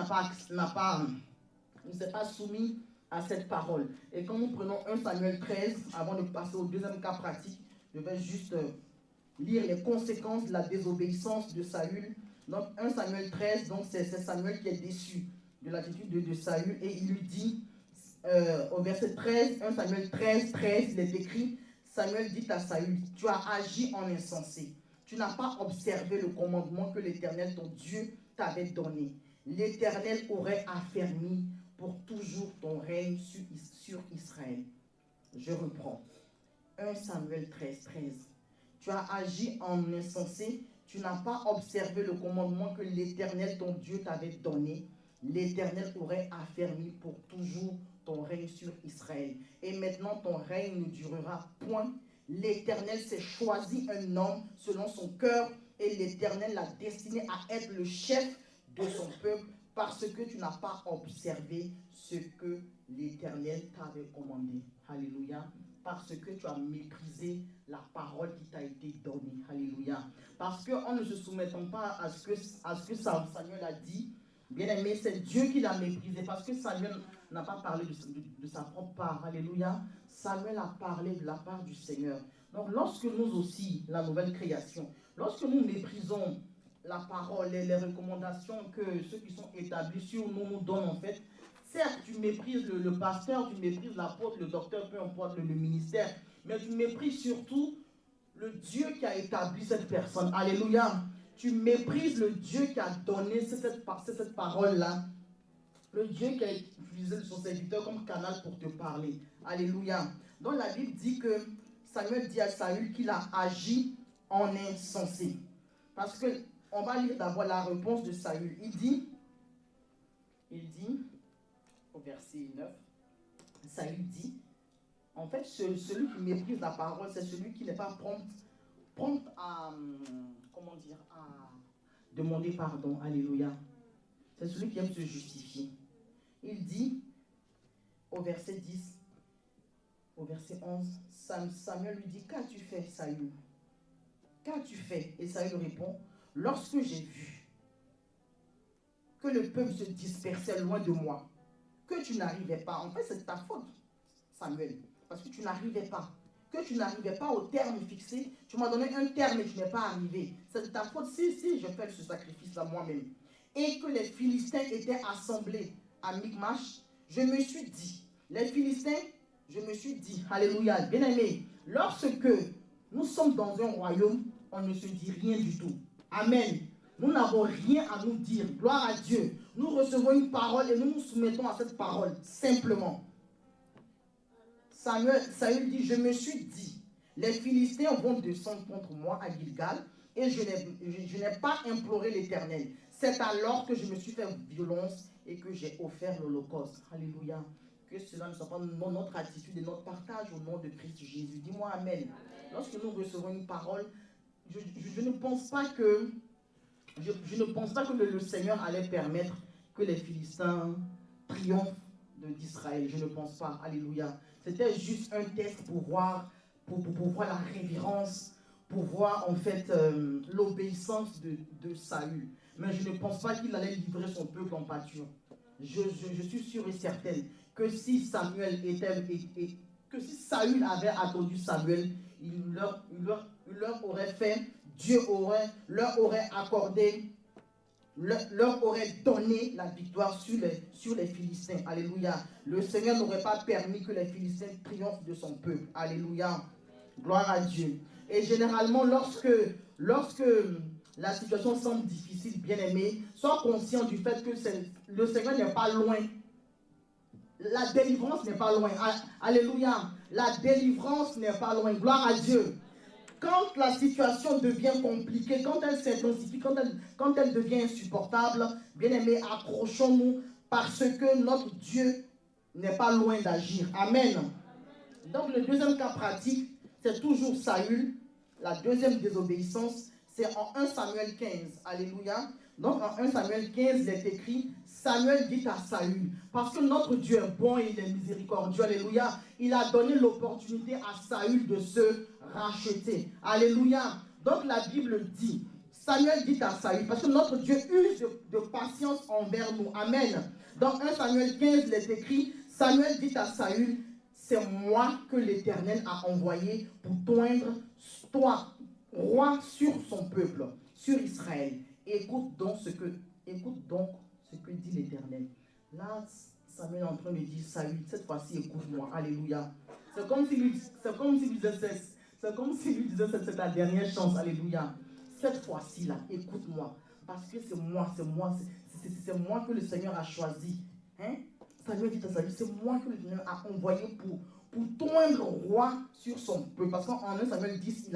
s'est pas soumis à cette parole. Et quand nous prenons 1 Samuel 13, avant de passer au deuxième cas pratique, je vais juste lire les conséquences de la désobéissance de Saül. Donc 1 Samuel 13, donc c'est Samuel qui est déçu de l'attitude de Saül, et il lui dit au verset 13, 1 Samuel 13, 13, il est écrit, Samuel dit à Saül, tu as agi en insensé, tu n'as pas observé le commandement que l'Éternel ton Dieu t'avait donné. L'Éternel aurait affermi pour toujours ton règne sur Israël. Je reprends. 1 Samuel 13, 13. Tu as agi en insensé, tu n'as pas observé le commandement que l'Éternel ton Dieu t'avait donné. L'Éternel aurait affermi pour toujours ton règne sur Israël. Et maintenant ton règne ne durera point. L'Éternel s'est choisi un homme selon son cœur et l'Éternel l'a destiné à être le chef de son peuple parce que tu n'as pas observé ce que l'Éternel t'avait commandé. Alléluia. Parce que tu as méprisé la parole qui t'a été donnée. Alléluia. Parce qu'en ne se soumettant pas à ce que Samuel a dit, bien aimé, c'est Dieu qui l'a méprisé. Parce que Samuel n'a pas parlé de sa propre part. Alléluia. Samuel a parlé de la part du Seigneur. Donc lorsque nous aussi, la nouvelle création, lorsque nous méprisons la parole et les recommandations que ceux qui sont établis sur nous nous donnent en fait, certes, tu méprises le pasteur, tu méprises l'apôtre, le docteur, peu importe le ministère, mais tu méprises surtout le Dieu qui a établi cette personne. Alléluia. Tu méprises le Dieu qui a donné cette parole-là. Le Dieu qui a utilisé son serviteur comme canal pour te parler. Alléluia. Donc la Bible dit que Samuel dit à Saül qu'il a agi en insensé. Parce que, on va lire d'abord la réponse de Saül. Il dit, au verset 9, Saül dit, en fait, celui qui méprise la parole, c'est celui qui n'est pas prompt à, à demander pardon. Alléluia. C'est celui qui aime se justifier. Il dit, au verset 10, au verset 11, Samuel lui dit, qu'as-tu fait, Saül? Qu'as-tu fait? Et Saül répond, lorsque j'ai vu que le peuple se dispersait loin de moi, que tu n'arrivais pas, en fait c'est ta faute, Samuel, parce que tu n'arrivais pas, au terme fixé, tu m'as donné un terme et tu n'es pas arrivé, c'est de ta faute si je fais ce sacrifice-là moi-même. Et que les Philistins étaient assemblés à Michmash, je me suis dit, alléluia, bien-aimé, lorsque nous sommes dans un royaume, on ne se dit rien du tout. Amen. Nous n'avons rien à nous dire. Gloire à Dieu. Nous recevons une parole et nous nous soumettons à cette parole, simplement. Saül dit, je me suis dit, les Philistins vont descendre contre moi à Gilgal et je n'ai pas imploré l'Éternel. C'est alors que je me suis fait violence et que j'ai offert l'Holocauste. Alléluia. Que cela ne soit pas notre attitude et notre partage au nom de Christ Jésus. Dis-moi Amen. Lorsque nous recevons une parole, je ne pense pas que le Seigneur allait permettre que les Philistins triomphent d'Israël. Je ne pense pas. Alléluia. C'était juste un test pour voir la révérence, pour voir en fait l'obéissance de Saül. Mais je ne pense pas qu'il allait livrer son peuple en pâture. Je suis sûr et certaine que si Saül avait attendu Samuel, il leur aurait fait, Dieu leur aurait accordé, leur aurait donné la victoire sur les Philistins. Alléluia. Le Seigneur n'aurait pas permis que les Philistins triomphent de son peuple. Alléluia. Gloire à Dieu. Et généralement, lorsque la situation semble difficile, bien-aimé, sois conscient du fait que le Seigneur n'est pas loin. La délivrance n'est pas loin. Alléluia. La délivrance n'est pas loin. Gloire à Dieu. Quand la situation devient compliquée, quand elle s'intensifie, quand elle devient insupportable, bien-aimés, accrochons-nous parce que notre Dieu n'est pas loin d'agir. Amen. Donc le deuxième cas pratique, c'est toujours Saül. La deuxième désobéissance, c'est en 1 Samuel 15. Alléluia. Donc en 1 Samuel 15, il est écrit, Samuel dit à Saül, parce que notre Dieu est bon et il est miséricordieux, alléluia, il a donné l'opportunité à Saül de se racheter. Alléluia. Donc la Bible dit, Samuel dit à Saül, parce que notre Dieu use de patience envers nous. Amen. Dans 1 Samuel 15, il est écrit, Samuel dit à Saül, c'est moi que l'Éternel a envoyé pour t'oindre, toi, roi sur son peuple, sur Israël. Écoute donc ce que dit l'Éternel. Là, Samuel est en train de dire, Saül, cette fois-ci, écoute-moi. Alléluia. C'est comme s'il lui disait, c'est ta dernière chance. Alléluia. Cette fois-ci, là, écoute-moi. Parce que c'est moi que le Seigneur a choisi. Hein? Samuel dit à Saül, c'est moi que le Seigneur a envoyé pour t'oindre roi sur son peuple. Parce qu'en 1 Samuel 10,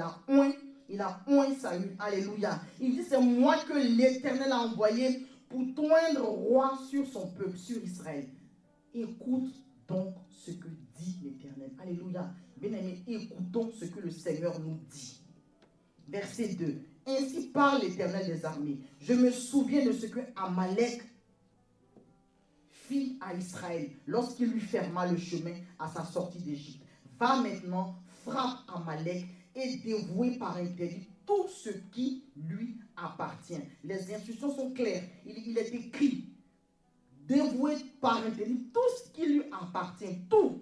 il a oint Saül. Alléluia. Il dit, c'est moi que l'Éternel a envoyé pour t'oindre roi sur son peuple, sur Israël. Écoute donc ce que dit l'Éternel. Alléluia. Bien-aimés, écoutons ce que le Seigneur nous dit. Verset 2. Ainsi parle l'Éternel des armées. Je me souviens de ce que Amalek fit à Israël lorsqu'il lui ferma le chemin à sa sortie d'Égypte. Va maintenant, frappe Amalek et dévoue par interdit tout ce qui lui appartient. Les instructions sont claires. Il est écrit. Dévouer par interdit tout ce qui lui appartient. Tout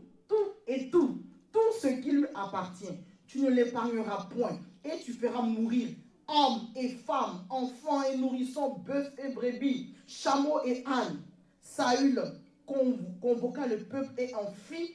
ce qui lui appartient. Tu ne l'épargneras point et tu feras mourir hommes et femmes, enfants et nourrissons, bœufs et brebis, chameaux et ânes. Saül convoqua le peuple et en fit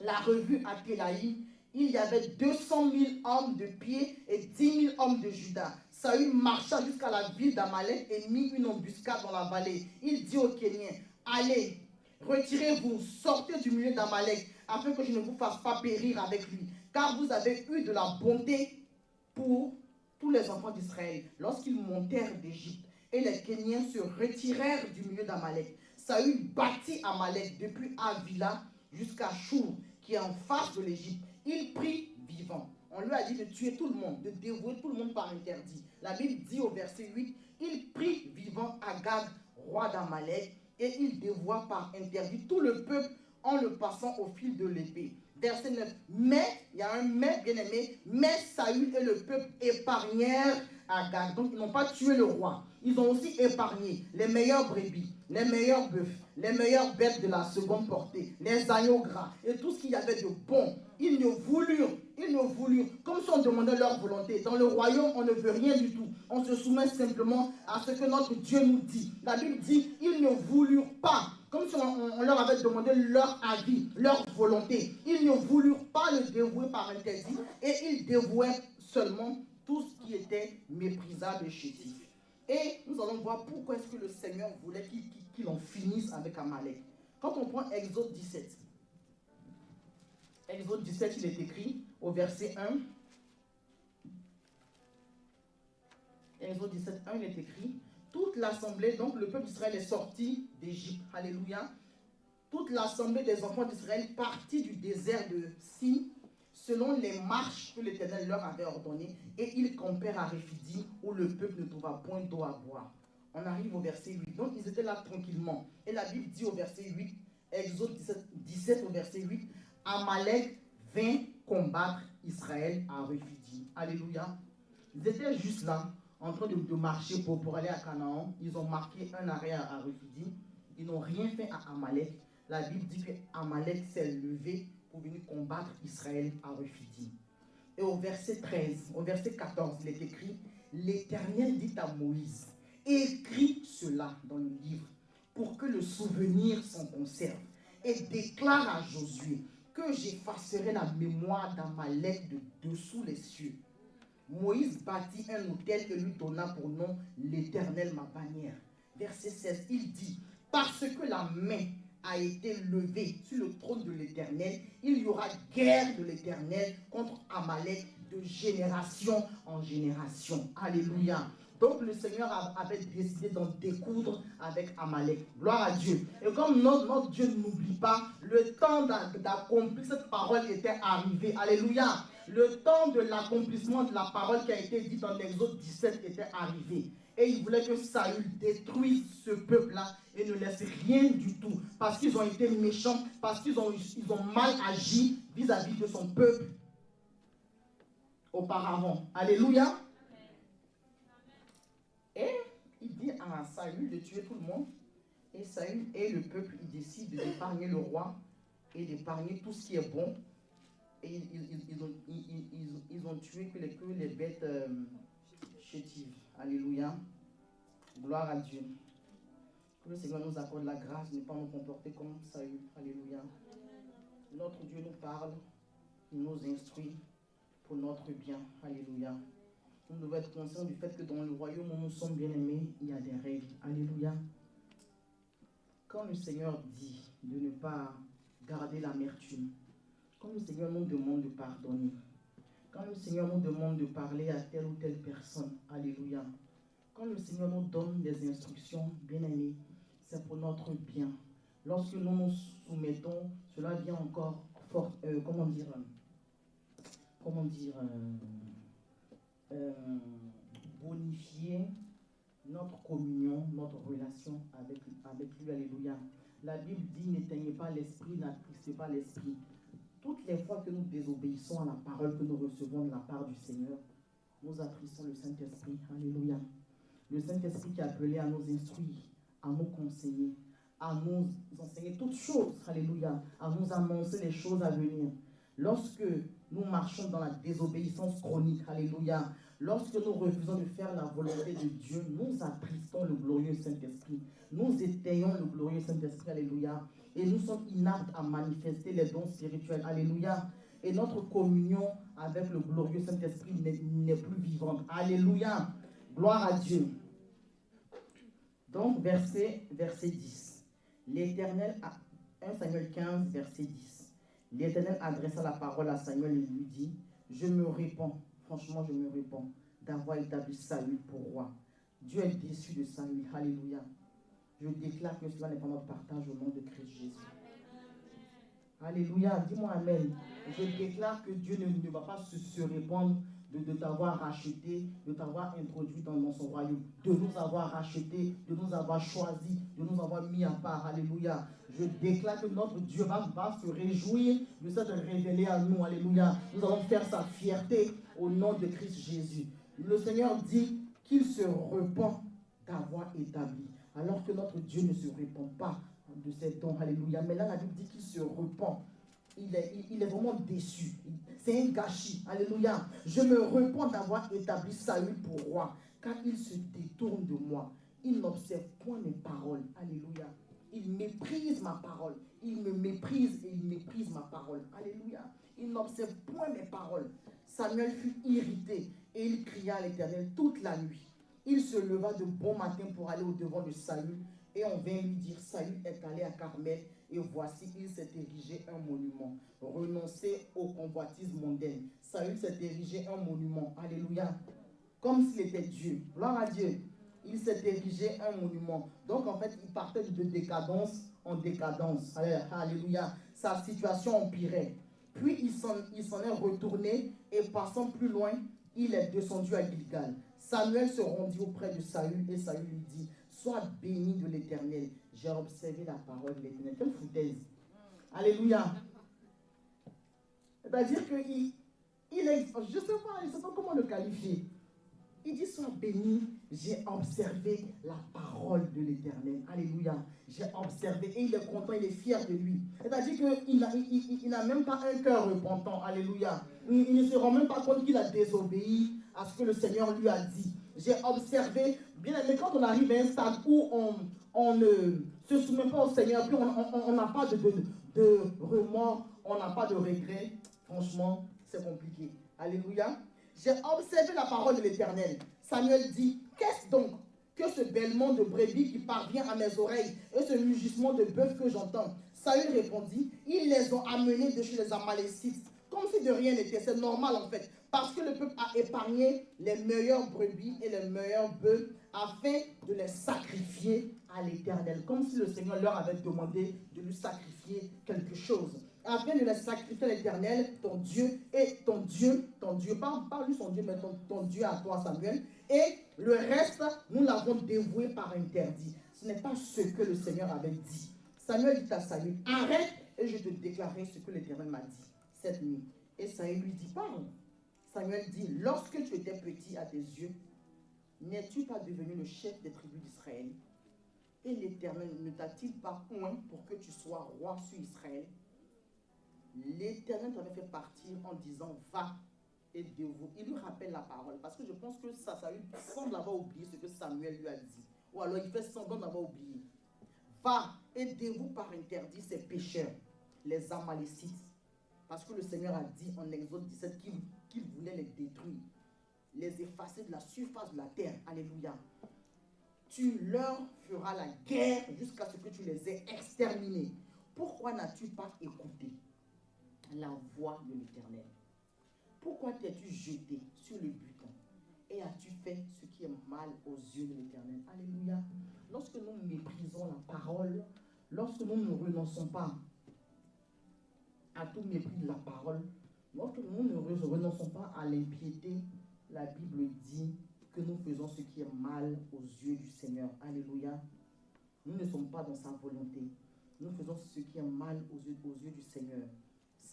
la revue à Télaïm. Il y avait 200 000 hommes de pied et 10 000 hommes de Juda. Saül marcha jusqu'à la ville d'Amalek et mit une embuscade dans la vallée. Il dit aux Kéniens, allez, retirez-vous, sortez du milieu d'Amalek, afin que je ne vous fasse pas périr avec lui. Car vous avez eu de la bonté pour tous les enfants d'Israël lorsqu'ils montèrent d'Égypte. Et les Kéniens se retirèrent du milieu d'Amalek. Saül bâtit Amalek depuis Avila jusqu'à Chour, qui est en face de l'Égypte. Il prit vivant. On lui a dit de tuer tout le monde, de dévouer tout le monde par interdit. La Bible dit au verset 8, il prit vivant Agag, roi d'Amalek, et il dévoua par interdit tout le peuple en le passant au fil de l'épée. Verset 9. Mais, il y a un mais bien aimé, mais Saül et le peuple épargnèrent Agag. Donc ils n'ont pas tué le roi. Ils ont aussi épargné les meilleurs brebis, les meilleurs bœufs, les meilleures bêtes de la seconde portée, les agneaux gras et tout ce qu'il y avait de bon. Ils ne voulurent, comme si on demandait leur volonté. Dans le royaume, on ne veut rien du tout. On se soumet simplement à ce que notre Dieu nous dit. La Bible dit, ils ne voulurent pas, comme si on leur avait demandé leur avis, leur volonté. Ils ne voulurent pas le dévouer par interdit et ils dévouaient seulement tout ce qui était méprisable et chétif. Et nous allons voir pourquoi est-ce que le Seigneur voulait qu'il en finisse avec Amalek. Quand on prend Exode 17, Exode 17, il est écrit au verset 1. Exode 17, 1, il est écrit, toute l'assemblée, donc le peuple d'Israël est sorti d'Égypte. Alléluia. Toute l'assemblée des enfants d'Israël partit du désert de Sin, selon les marches que l'Éternel leur avait ordonnées, et ils campèrent à Réphidim, où le peuple ne trouva point d'eau à boire. On arrive au verset 8. Donc ils étaient là tranquillement. Et la Bible dit au verset 8, Exode 17 au verset 8, Amalek vint combattre Israël à Réphidim. Alléluia. Ils étaient juste là, en train de marcher pour aller à Canaan. Ils ont marqué un arrêt à Réphidim. Ils n'ont rien fait à Amalek. La Bible dit que Amalek s'est levé pour venir combattre Israël à Réphidim. Et au verset 13, au verset 14, il est écrit, l'Éternel dit à Moïse, écris cela dans le livre pour que le souvenir s'en conserve et déclare à Josué que j'effacerai la mémoire d'Amalek de dessous les cieux. Moïse bâtit un autel et lui donna pour nom l'Éternel ma bannière. Verset 16, il dit, parce que la main a été levée sur le trône de l'Éternel, il y aura guerre de l'Éternel contre Amalek de génération en génération. Alléluia. Donc le Seigneur avait décidé d'en découdre avec Amalek. Gloire à Dieu. Et comme notre Dieu n'oublie pas, le temps d'accomplir cette parole était arrivé. Alléluia. Le temps de l'accomplissement de la parole qui a été dite dans l'Exode 17 était arrivé. Et il voulait que Saül détruise ce peuple-là et ne laisse rien du tout. Parce qu'ils ont été méchants, parce qu'ils ont mal agi vis-à-vis de son peuple auparavant. Alléluia. Et il dit à Saül de tuer tout le monde. Et Saül et le peuple, ils décident d'épargner le roi et d'épargner tout ce qui est bon. Et ils ont tué que les bêtes chétives. Alléluia. Gloire à Dieu. Que le Seigneur nous accorde la grâce de ne pas nous comporter comme Saül. Alléluia. Notre Dieu nous parle, il nous instruit pour notre bien. Alléluia. Nous devons être conscients du fait que dans le royaume où nous sommes bien-aimés, il y a des règles. Alléluia. Quand le Seigneur dit de ne pas garder l'amertume, quand le Seigneur nous demande de pardonner, quand le Seigneur nous demande de parler à telle ou telle personne, alléluia, quand le Seigneur nous donne des instructions, bien-aimés, c'est pour notre bien. Lorsque nous nous soumettons, cela vient encore bonifier notre communion, notre relation avec lui, alléluia. La Bible dit, n'éteignez pas l'esprit, n'attristez pas l'esprit. Toutes les fois que nous désobéissons à la parole que nous recevons de la part du Seigneur, nous attristons le Saint-Esprit, alléluia. Le Saint-Esprit qui est appelé à nous instruire, à nous conseiller, à nous enseigner toutes choses, alléluia, à nous annoncer les choses à venir. Lorsque nous marchons dans la désobéissance chronique, alléluia, lorsque nous refusons de faire la volonté de Dieu, nous attristons le glorieux Saint-Esprit. Nous éteignons le glorieux Saint-Esprit, alléluia. Et nous sommes inaptes à manifester les dons spirituels, alléluia. Et notre communion avec le glorieux Saint-Esprit n'est plus vivante, alléluia. Gloire à Dieu. Donc, verset 10. L'Éternel, 1 Samuel 15, verset 10. L'Éternel adressa la parole à Samuel et lui dit, je me répands, franchement je me répands, d'avoir établi Saül pour roi. Dieu est déçu de Saül, alléluia. Je déclare que cela n'est pas notre partage au nom de Christ Jésus. Alléluia, dis-moi amen. Je déclare que Dieu ne va pas se répandre de t'avoir racheté, de t'avoir introduit dans son royaume, de nous avoir racheté, de nous avoir choisi, de nous avoir mis à part. Alléluia. Je déclare que notre Dieu va se réjouir de s'être révélé à nous. Alléluia. Nous allons faire sa fierté au nom de Christ Jésus. Le Seigneur dit qu'il se repent d'avoir établi, alors que notre Dieu ne se répand pas de ses dons. Alléluia. Mais là, la Bible dit qu'il se repent. Il est vraiment déçu. C'est un gâchis. Alléluia. Je me repens d'avoir établi Saül pour roi, car il se détourne de moi. Il n'observe point mes paroles. Alléluia. Il méprise ma parole. Il me méprise et il méprise ma parole. Alléluia. Il n'observe point mes paroles. Samuel fut irrité et il cria à l'Éternel toute la nuit. Il se leva de bon matin pour aller au-devant de Saül et on vint lui dire, Saül est allé à Carmel et voici, il s'est érigé un monument. Renoncez aux convoitises mondaines. Saül s'est érigé un monument. Alléluia. Comme s'il était Dieu. Gloire à Dieu. Il s'est érigé un monument. Donc en fait, il partait de décadence en décadence. Alléluia. Sa situation empirait. Puis il s'en est retourné et passant plus loin, il est descendu à Gilgal. Samuel se rendit auprès de Saül et Saül lui dit, sois béni de l'Éternel. J'ai observé la parole de l'Éternel. Quelle foutaise. Alléluia. C'est-à-dire qu'il est, je ne sais pas comment le qualifier. Il dit, sois béni, j'ai observé la parole de l'Éternel. Alléluia. J'ai observé et il est content, il est fier de lui. C'est-à-dire qu'il n'a même pas un cœur repentant. Alléluia. Il ne se rend même pas compte qu'il a désobéi à ce que le Seigneur lui a dit. J'ai observé, bien aimé, quand on arrive à un stade où on ne se soumet pas au Seigneur, puis on n'a pas de remords, on n'a pas de regrets, franchement, c'est compliqué. Alléluia. J'ai observé la parole de l'Éternel. Samuel dit, qu'est-ce donc que ce bêlement de brebis qui parvient à mes oreilles et ce mugissement de bœuf que j'entends? Saül répondit, ils les ont amenés de chez les Amalécites, comme si de rien n'était. C'est normal en fait, parce que le peuple a épargné les meilleures brebis et les meilleurs bœufs afin de les sacrifier à l'Éternel, comme si le Seigneur leur avait demandé de lui sacrifier quelque chose. Afin de les sacrifier à l'Éternel, ton Dieu, et ton Dieu, pas lui son Dieu, mais ton Dieu à toi, Samuel, et le reste, nous l'avons dévoué par interdit. Ce n'est pas ce que le Seigneur avait dit. Samuel dit à Saül, arrête et je te déclarerai ce que l'Éternel m'a dit cette nuit. Et Saül lui dit, parle. Samuel dit, lorsque tu étais petit à tes yeux, n'es-tu pas devenu le chef des tribus d'Israël? Et l'Éternel ne t'a-t-il pas oint pour que tu sois roi sur Israël? L'Éternel t'avait fait partir en disant, va et dévoue. Il lui rappelle la parole, parce que je pense que Saül semble avoir oublié ce que Samuel lui a dit. Ou alors il fait semblant d'avoir oublié. Va et dévoue par interdit ces pécheurs, les Amalécites. Parce que le Seigneur a dit en Exode 17 qu'il voulait les détruire, les effacer de la surface de la terre. Alléluia. Tu leur feras la guerre jusqu'à ce que tu les aies exterminés. Pourquoi n'as-tu pas écouté la voix de l'Éternel? Pourquoi t'es-tu jeté sur le butin et as-tu fait ce qui est mal aux yeux de l'Éternel? Alléluia. Lorsque nous méprisons la parole, lorsque nous ne renonçons pas à tout mépris de la parole, lorsque nous ne renonçons pas à l'impiété, la Bible dit que nous faisons ce qui est mal aux yeux du Seigneur. Alléluia. Nous ne sommes pas dans sa volonté. Nous faisons ce qui est mal aux yeux du Seigneur.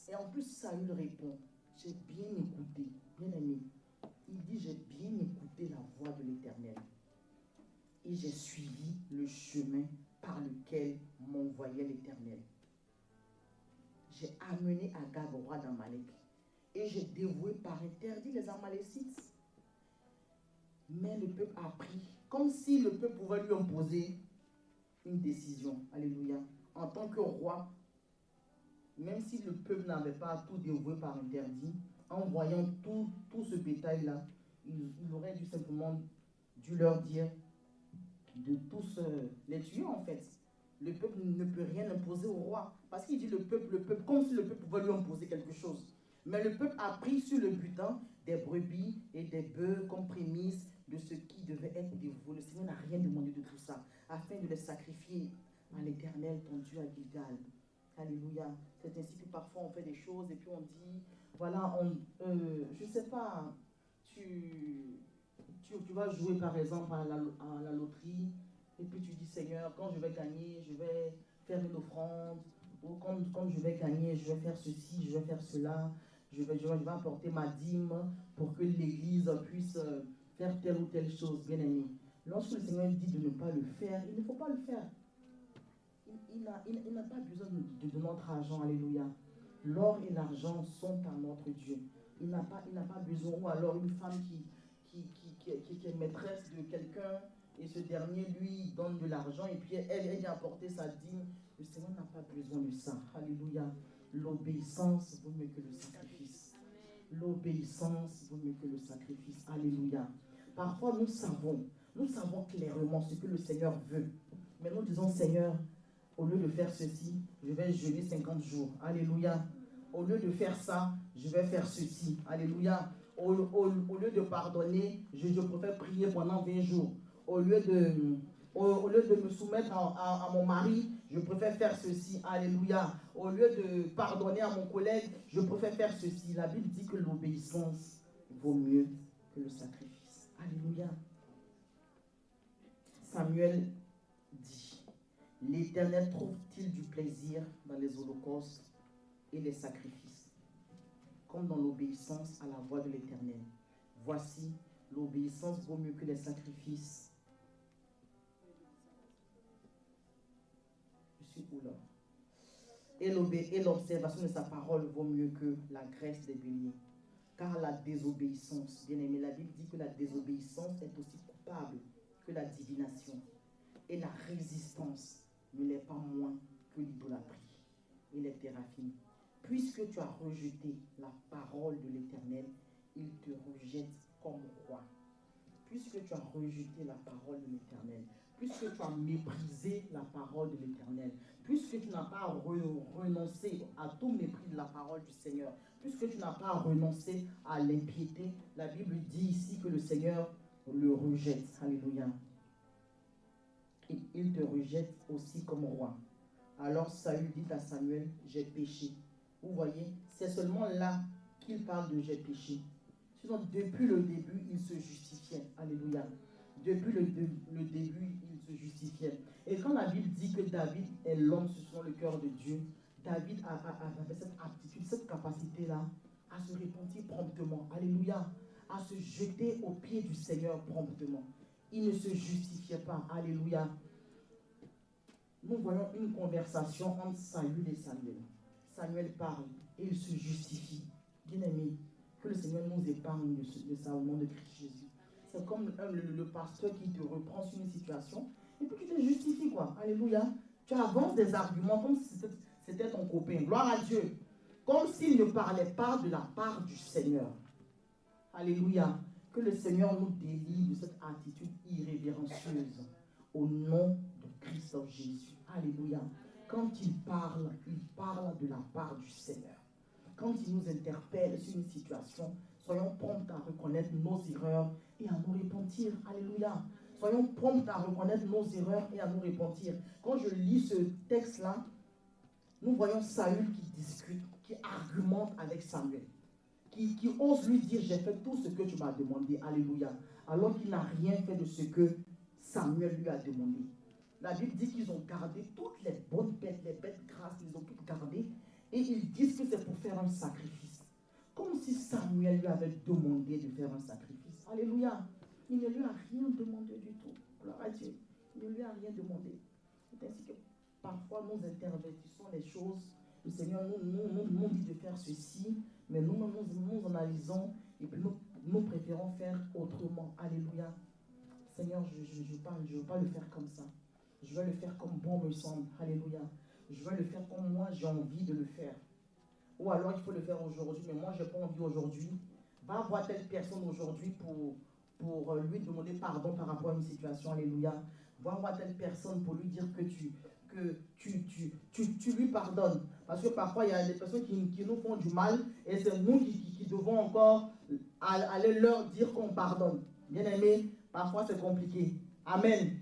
Et en plus, Saül répond, j'ai bien écouté, bien aimé. Il dit, j'ai bien écouté la voix de l'Éternel. Et j'ai suivi le chemin par lequel m'envoyait l'Éternel. J'ai amené Agag, roi d'Amalek, et j'ai dévoué par interdit les Amalécites. Mais le peuple a pris, comme si le peuple pouvait lui imposer une décision. Alléluia. En tant que roi, même si le peuple n'avait pas tout dévoué par interdit, en voyant tout ce bétail-là, il aurait dû simplement leur dire de tous les tuer en fait. Le peuple ne peut rien imposer au roi. Parce qu'il dit le peuple, comme si le peuple pouvait lui imposer quelque chose. Mais le peuple a pris sur le butin des brebis et des bœufs comme prémices de ce qui devait être dévoué. Le Seigneur n'a rien demandé de tout ça, afin de les sacrifier à l'Éternel, ton Dieu, à Gilgal. Alléluia. C'est ainsi que parfois on fait des choses et puis on dit, voilà, je ne sais pas, tu vas jouer par exemple à la loterie, et puis tu dis, Seigneur, quand je vais gagner, je vais faire une offrande, ou quand je vais gagner, je vais faire ceci, je vais faire cela, je vais apporter ma dîme pour que l'Église puisse faire telle ou telle chose, bien aimé. Lorsque le Seigneur dit de ne pas le faire, il ne faut pas le faire. Il n'a pas besoin de notre argent, alléluia. L'or et l'argent sont à notre Dieu. Il n'a pas besoin, ou alors une femme qui est maîtresse de quelqu'un, et ce dernier lui donne de l'argent, et puis elle vient apporter sa dîme. Le Seigneur n'a pas besoin de ça. Alléluia. L'obéissance vaut mieux que le sacrifice. L'obéissance vaut mieux que le sacrifice. Alléluia. Parfois, nous savons clairement ce que le Seigneur veut. Mais nous disons, Seigneur, au lieu de faire ceci, je vais jeûner 50 jours. Alléluia. Au lieu de faire ça, je vais faire ceci. Alléluia. Au lieu de pardonner, je préfère prier pendant 20 jours. Au lieu de me soumettre à mon mari, je préfère faire ceci. Alléluia. Au lieu de pardonner à mon collègue, je préfère faire ceci. La Bible dit que l'obéissance vaut mieux que le sacrifice. Alléluia. Samuel dit, l'Éternel trouve-t-il du plaisir dans les holocaustes et les sacrifices, comme dans l'obéissance à la voix de l'Éternel? Voici, l'obéissance vaut mieux que les sacrifices. Je suis où là? Et l'observation de sa parole vaut mieux que la graisse des béliers. Car la désobéissance, bien aimé, la Bible dit que la désobéissance est aussi coupable que la divination. Et la résistance ne l'est pas moins que l'idolâtrie et les théraphines. Puisque tu as rejeté la parole de l'Éternel, il te rejette comme roi. Puisque tu as rejeté la parole de l'Éternel, puisque tu as méprisé la parole de l'Éternel, puisque tu n'as pas renoncé à tout mépris de la parole du Seigneur, puisque tu n'as pas renoncé à l'impiété, la Bible dit ici que le Seigneur le rejette. Alléluia. Et il te rejette aussi comme roi. Alors Saül dit à Samuel, j'ai péché. Vous voyez, c'est seulement là qu'il parle de j'ai péché. Sinon, depuis le début, il se justifiait. Alléluia. Depuis le début, il se justifiait. Et quand la Bible dit que David est l'homme selon le cœur de Dieu, David avait cette aptitude, cette capacité-là à se repentir promptement. Alléluia. À se jeter aux pieds du Seigneur promptement. Il ne se justifiait pas. Alléluia. nous voyons une conversation entre Saül et Samuel. Samuel parle et il se justifie. Bien-aimé, que le Seigneur nous épargne de ça au nom de Christ Jésus. C'est comme le pasteur qui te reprend sur une situation et puis qui te justifie, quoi. Alléluia. Tu avances des arguments comme si c'était ton copain. Gloire à Dieu. Comme s'il ne parlait pas de la part du Seigneur. Alléluia. Que le Seigneur nous délivre de cette attitude irrévérencieuse au nom de Christ Jésus. Alléluia. Quand il parle de la part du Seigneur. Quand il nous interpelle sur une situation, soyons prompts à reconnaître nos erreurs et à nous repentir. Alléluia. Soyons prompts à reconnaître nos erreurs et à nous repentir. Quand je lis ce texte-là, nous voyons Saül qui discute, qui argumente avec Samuel. Qui ose lui dire, j'ai fait tout ce que tu m'as demandé. Alléluia. Alors qu'il n'a rien fait de ce que Samuel lui a demandé. La Bible dit qu'ils ont gardé toutes les bonnes bêtes, les bêtes grasses, ils ont toutes gardées. Et ils disent que c'est pour faire un sacrifice. Comme si Samuel lui avait demandé de faire un sacrifice. Alléluia. Il ne lui a rien demandé du tout. Gloire à Dieu. Il ne lui a rien demandé. C'est ainsi que parfois nous intervertissons les choses. Le Seigneur nous dit de faire ceci, mais nous analysons et puis nous préférons faire autrement. Alléluia. Seigneur, je ne veux pas le faire comme ça. Je veux le faire comme bon me semble. Alléluia. Je veux le faire comme moi j'ai envie de le faire. Ou alors il faut le faire aujourd'hui, mais moi je n'ai pas envie aujourd'hui. Va voir telle personne aujourd'hui pour lui demander pardon par rapport à une situation. Alléluia. Va voir telle personne pour lui dire que tu lui pardonnes. Parce que parfois il y a des personnes qui nous font du mal et c'est nous qui devons encore aller leur dire qu'on pardonne. Bien aimé, parfois c'est compliqué. Amen.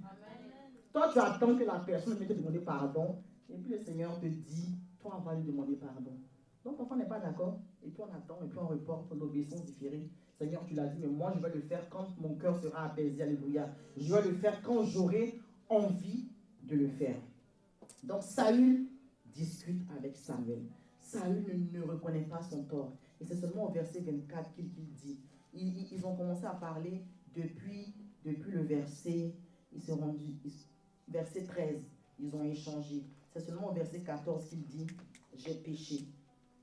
Toi, tu attends que la personne vienne te demander pardon, et puis le Seigneur te dit, toi, va lui demander pardon. Donc, parfois, on n'est pas d'accord, et puis on attend, et puis on reporte l'obéissance différée. Seigneur, tu l'as dit, mais moi, je vais le faire quand mon cœur sera apaisé. Alléluia. Je vais le faire quand j'aurai envie de le faire. Donc, Saül discute avec Samuel. Saül ne reconnaît pas son tort. Et c'est seulement au verset 24 qu'il dit. Ils ont commencé à parler depuis le verset, ils se sont rendus, verset 13, ils ont échangé. C'est seulement au verset 14 qu'il dit, j'ai péché,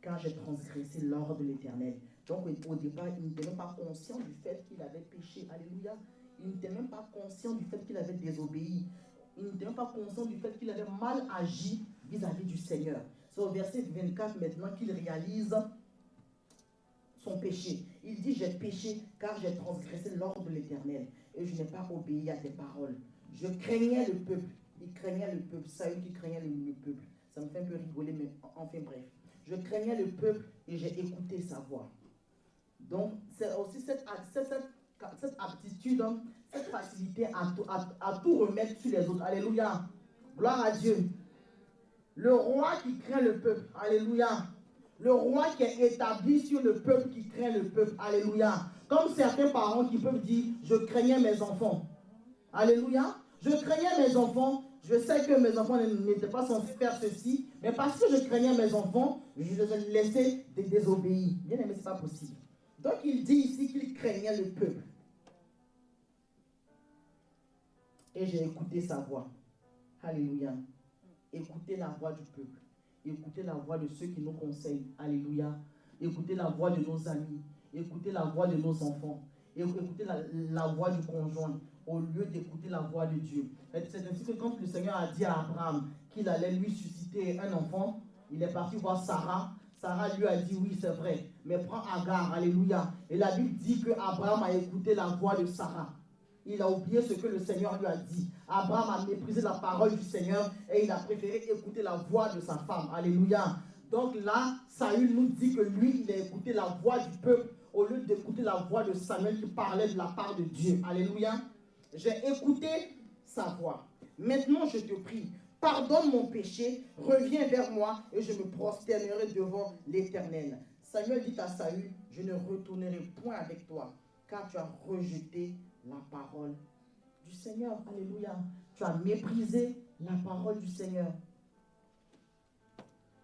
car j'ai transgressé l'ordre de l'Éternel. Donc au départ, il n'était même pas conscient du fait qu'il avait péché. Alléluia. Il n'était même pas conscient du fait qu'il avait désobéi. Il n'était même pas conscient du fait qu'il avait mal agi vis-à-vis du Seigneur. C'est au verset 24 maintenant qu'il réalise son péché. Il dit, j'ai péché car j'ai transgressé l'ordre de l'Éternel et je n'ai pas obéi à tes paroles. Je craignais le peuple. Il craignait le peuple. Saül qui craignait le peuple. Ça me fait un peu rigoler, mais enfin bref. Je craignais le peuple et j'ai écouté sa voix. Donc, c'est aussi cette aptitude, cette facilité à tout remettre sur les autres. Alléluia. Gloire à Dieu. Le roi qui craint le peuple. Alléluia. Le roi qui est établi sur le peuple qui craint le peuple. Alléluia. Comme certains parents qui peuvent dire, je craignais mes enfants. Alléluia. Je craignais mes enfants. Je sais que mes enfants n'étaient pas censés faire ceci. Mais parce que je craignais mes enfants, je les ai laissés désobéir. Bien aimé, ce n'est pas possible. Donc il dit ici qu'il craignait le peuple. Et j'ai écouté sa voix. Alléluia. Écoutez la voix du peuple. Écoutez la voix de ceux qui nous conseillent. Alléluia. Écoutez la voix de nos amis. Écoutez la voix de nos enfants. Écoutez la voix du conjoint au lieu d'écouter la voix de Dieu. C'est ainsi que quand le Seigneur a dit à Abraham qu'il allait lui susciter un enfant, il est parti voir Sarah. Sarah lui a dit oui, c'est vrai, mais prends Agar. Alléluia. Et la Bible dit que Abraham a écouté la voix de Sarah. Il a oublié ce que le Seigneur lui a dit. Abraham a méprisé la parole du Seigneur et il a préféré écouter la voix de sa femme. Alléluia. Donc là, Saül nous dit que lui, il a écouté la voix du peuple au lieu d'écouter la voix de Samuel qui parlait de la part de Dieu. Alléluia. J'ai écouté sa voix. Maintenant, je te prie, pardonne mon péché, reviens vers moi et je me prosternerai devant l'Éternel. Samuel dit à Saül, je ne retournerai point avec toi, car tu as rejeté la parole du Seigneur. Alléluia. Tu as méprisé la parole du Seigneur.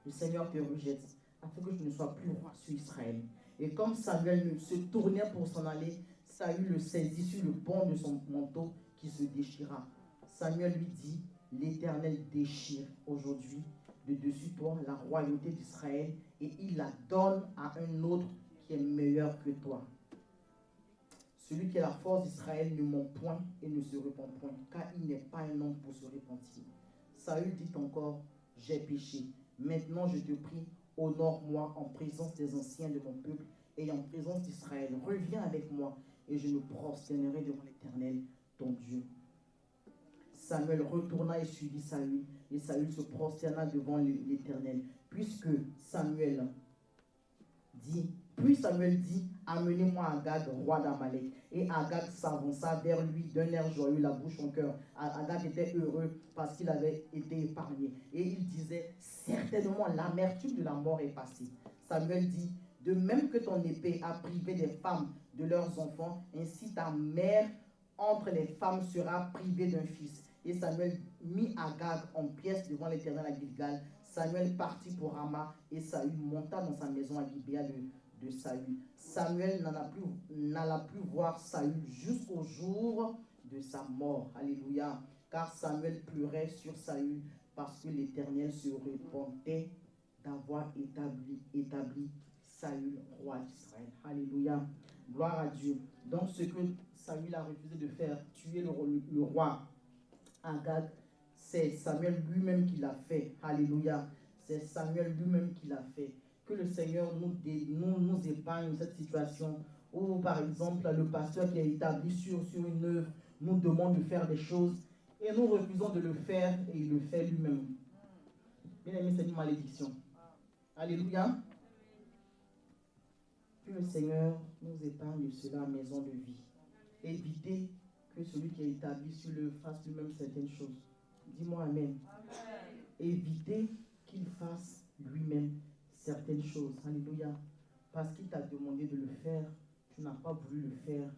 Le Seigneur te rejette afin que je ne sois plus roi sur Israël. Et comme Samuel se tournait pour s'en aller, Saül le saisit sur le bord de son manteau qui se déchira. Samuel lui dit, l'Éternel déchire aujourd'hui de dessus toi la royauté d'Israël et il la donne à un autre qui est meilleur que toi. Celui qui est la force d'Israël ne ment point et ne se repent point, car il n'est pas un homme pour se repentir. Saül dit encore, j'ai péché. Maintenant je te prie, honore-moi en présence des anciens de mon peuple et en présence d'Israël. Reviens avec moi et je me prosternerai devant l'Éternel, ton Dieu. Samuel retourna et suivit Saül, et Saül se prosterna devant l'Éternel. Puis Samuel dit, amenez-moi Agag, roi d'Amalek. Et Agag s'avança vers lui d'un air joyeux, la bouche en cœur. Agag était heureux parce qu'il avait été épargné. Et il disait, certainement l'amertume de la mort est passée. Samuel dit, de même que ton épée a privé des femmes de leurs enfants, ainsi ta mère entre les femmes sera privée d'un fils. Et Samuel mit Agag en pièces devant l'Éternel à Gilgal. Samuel partit pour Rama et Saül monta dans sa maison à Gibéa de Saül. Samuel n'alla plus voir Saül jusqu'au jour de sa mort. Alléluia. Car Samuel pleurait sur Saül parce que l'Éternel se repentait d'avoir établi Saül roi d'Israël. Alléluia. Gloire à Dieu. Donc ce que Saül a refusé de faire, tuer le roi Agag, c'est Samuel lui-même qui l'a fait. Alléluia. C'est Samuel lui-même qui l'a fait. Que le Seigneur nous épargne cette situation où, par exemple, le pasteur qui est établi sur une œuvre nous demande de faire des choses et nous refusons de le faire et il le fait lui-même. Bien aimé, c'est une malédiction. Alléluia. Que le Seigneur nous épargne de cela, maison de vie. Évitez que celui qui est établi sur l'œuvre fasse lui-même certaines choses. Dis-moi Amen. Évitez qu'il fasse lui-même certaines choses. Alléluia. Parce qu'il t'a demandé de le faire, tu n'as pas voulu le faire,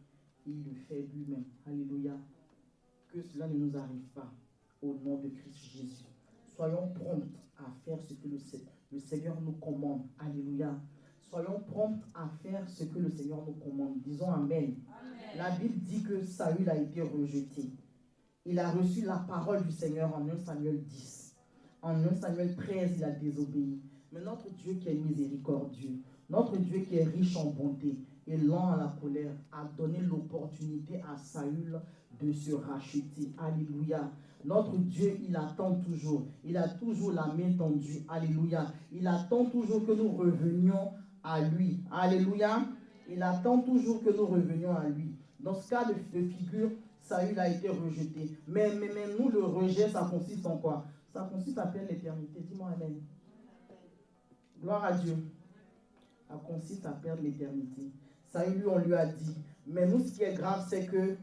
il le fait lui-même. Alléluia. Que cela ne nous arrive pas. Au nom de Christ Jésus. Soyons prompts à faire ce que le Seigneur nous commande. Alléluia. Soyons prompts à faire ce que le Seigneur nous commande. Disons Amen. Amen. La Bible dit que Saül a été rejeté. Il a reçu la parole du Seigneur en 1 Samuel 10. En 1 Samuel 13, il a désobéi. Mais notre Dieu qui est miséricordieux, notre Dieu qui est riche en bonté et lent à la colère, a donné l'opportunité à Saül de se racheter. Alléluia. Notre Dieu, il attend toujours. Il a toujours la main tendue. Alléluia. Il attend toujours que nous revenions à lui. Alléluia. Il attend toujours que nous revenions à lui. Dans ce cas de figure, Saül a été rejeté. Mais nous, le rejet, ça consiste en quoi? Ça consiste à perdre l'éternité. Dis-moi Amen. Gloire à Dieu. Ça consiste à perdre l'éternité. Saül, lui, on lui a dit. Mais nous, ce qui est grave, c'est que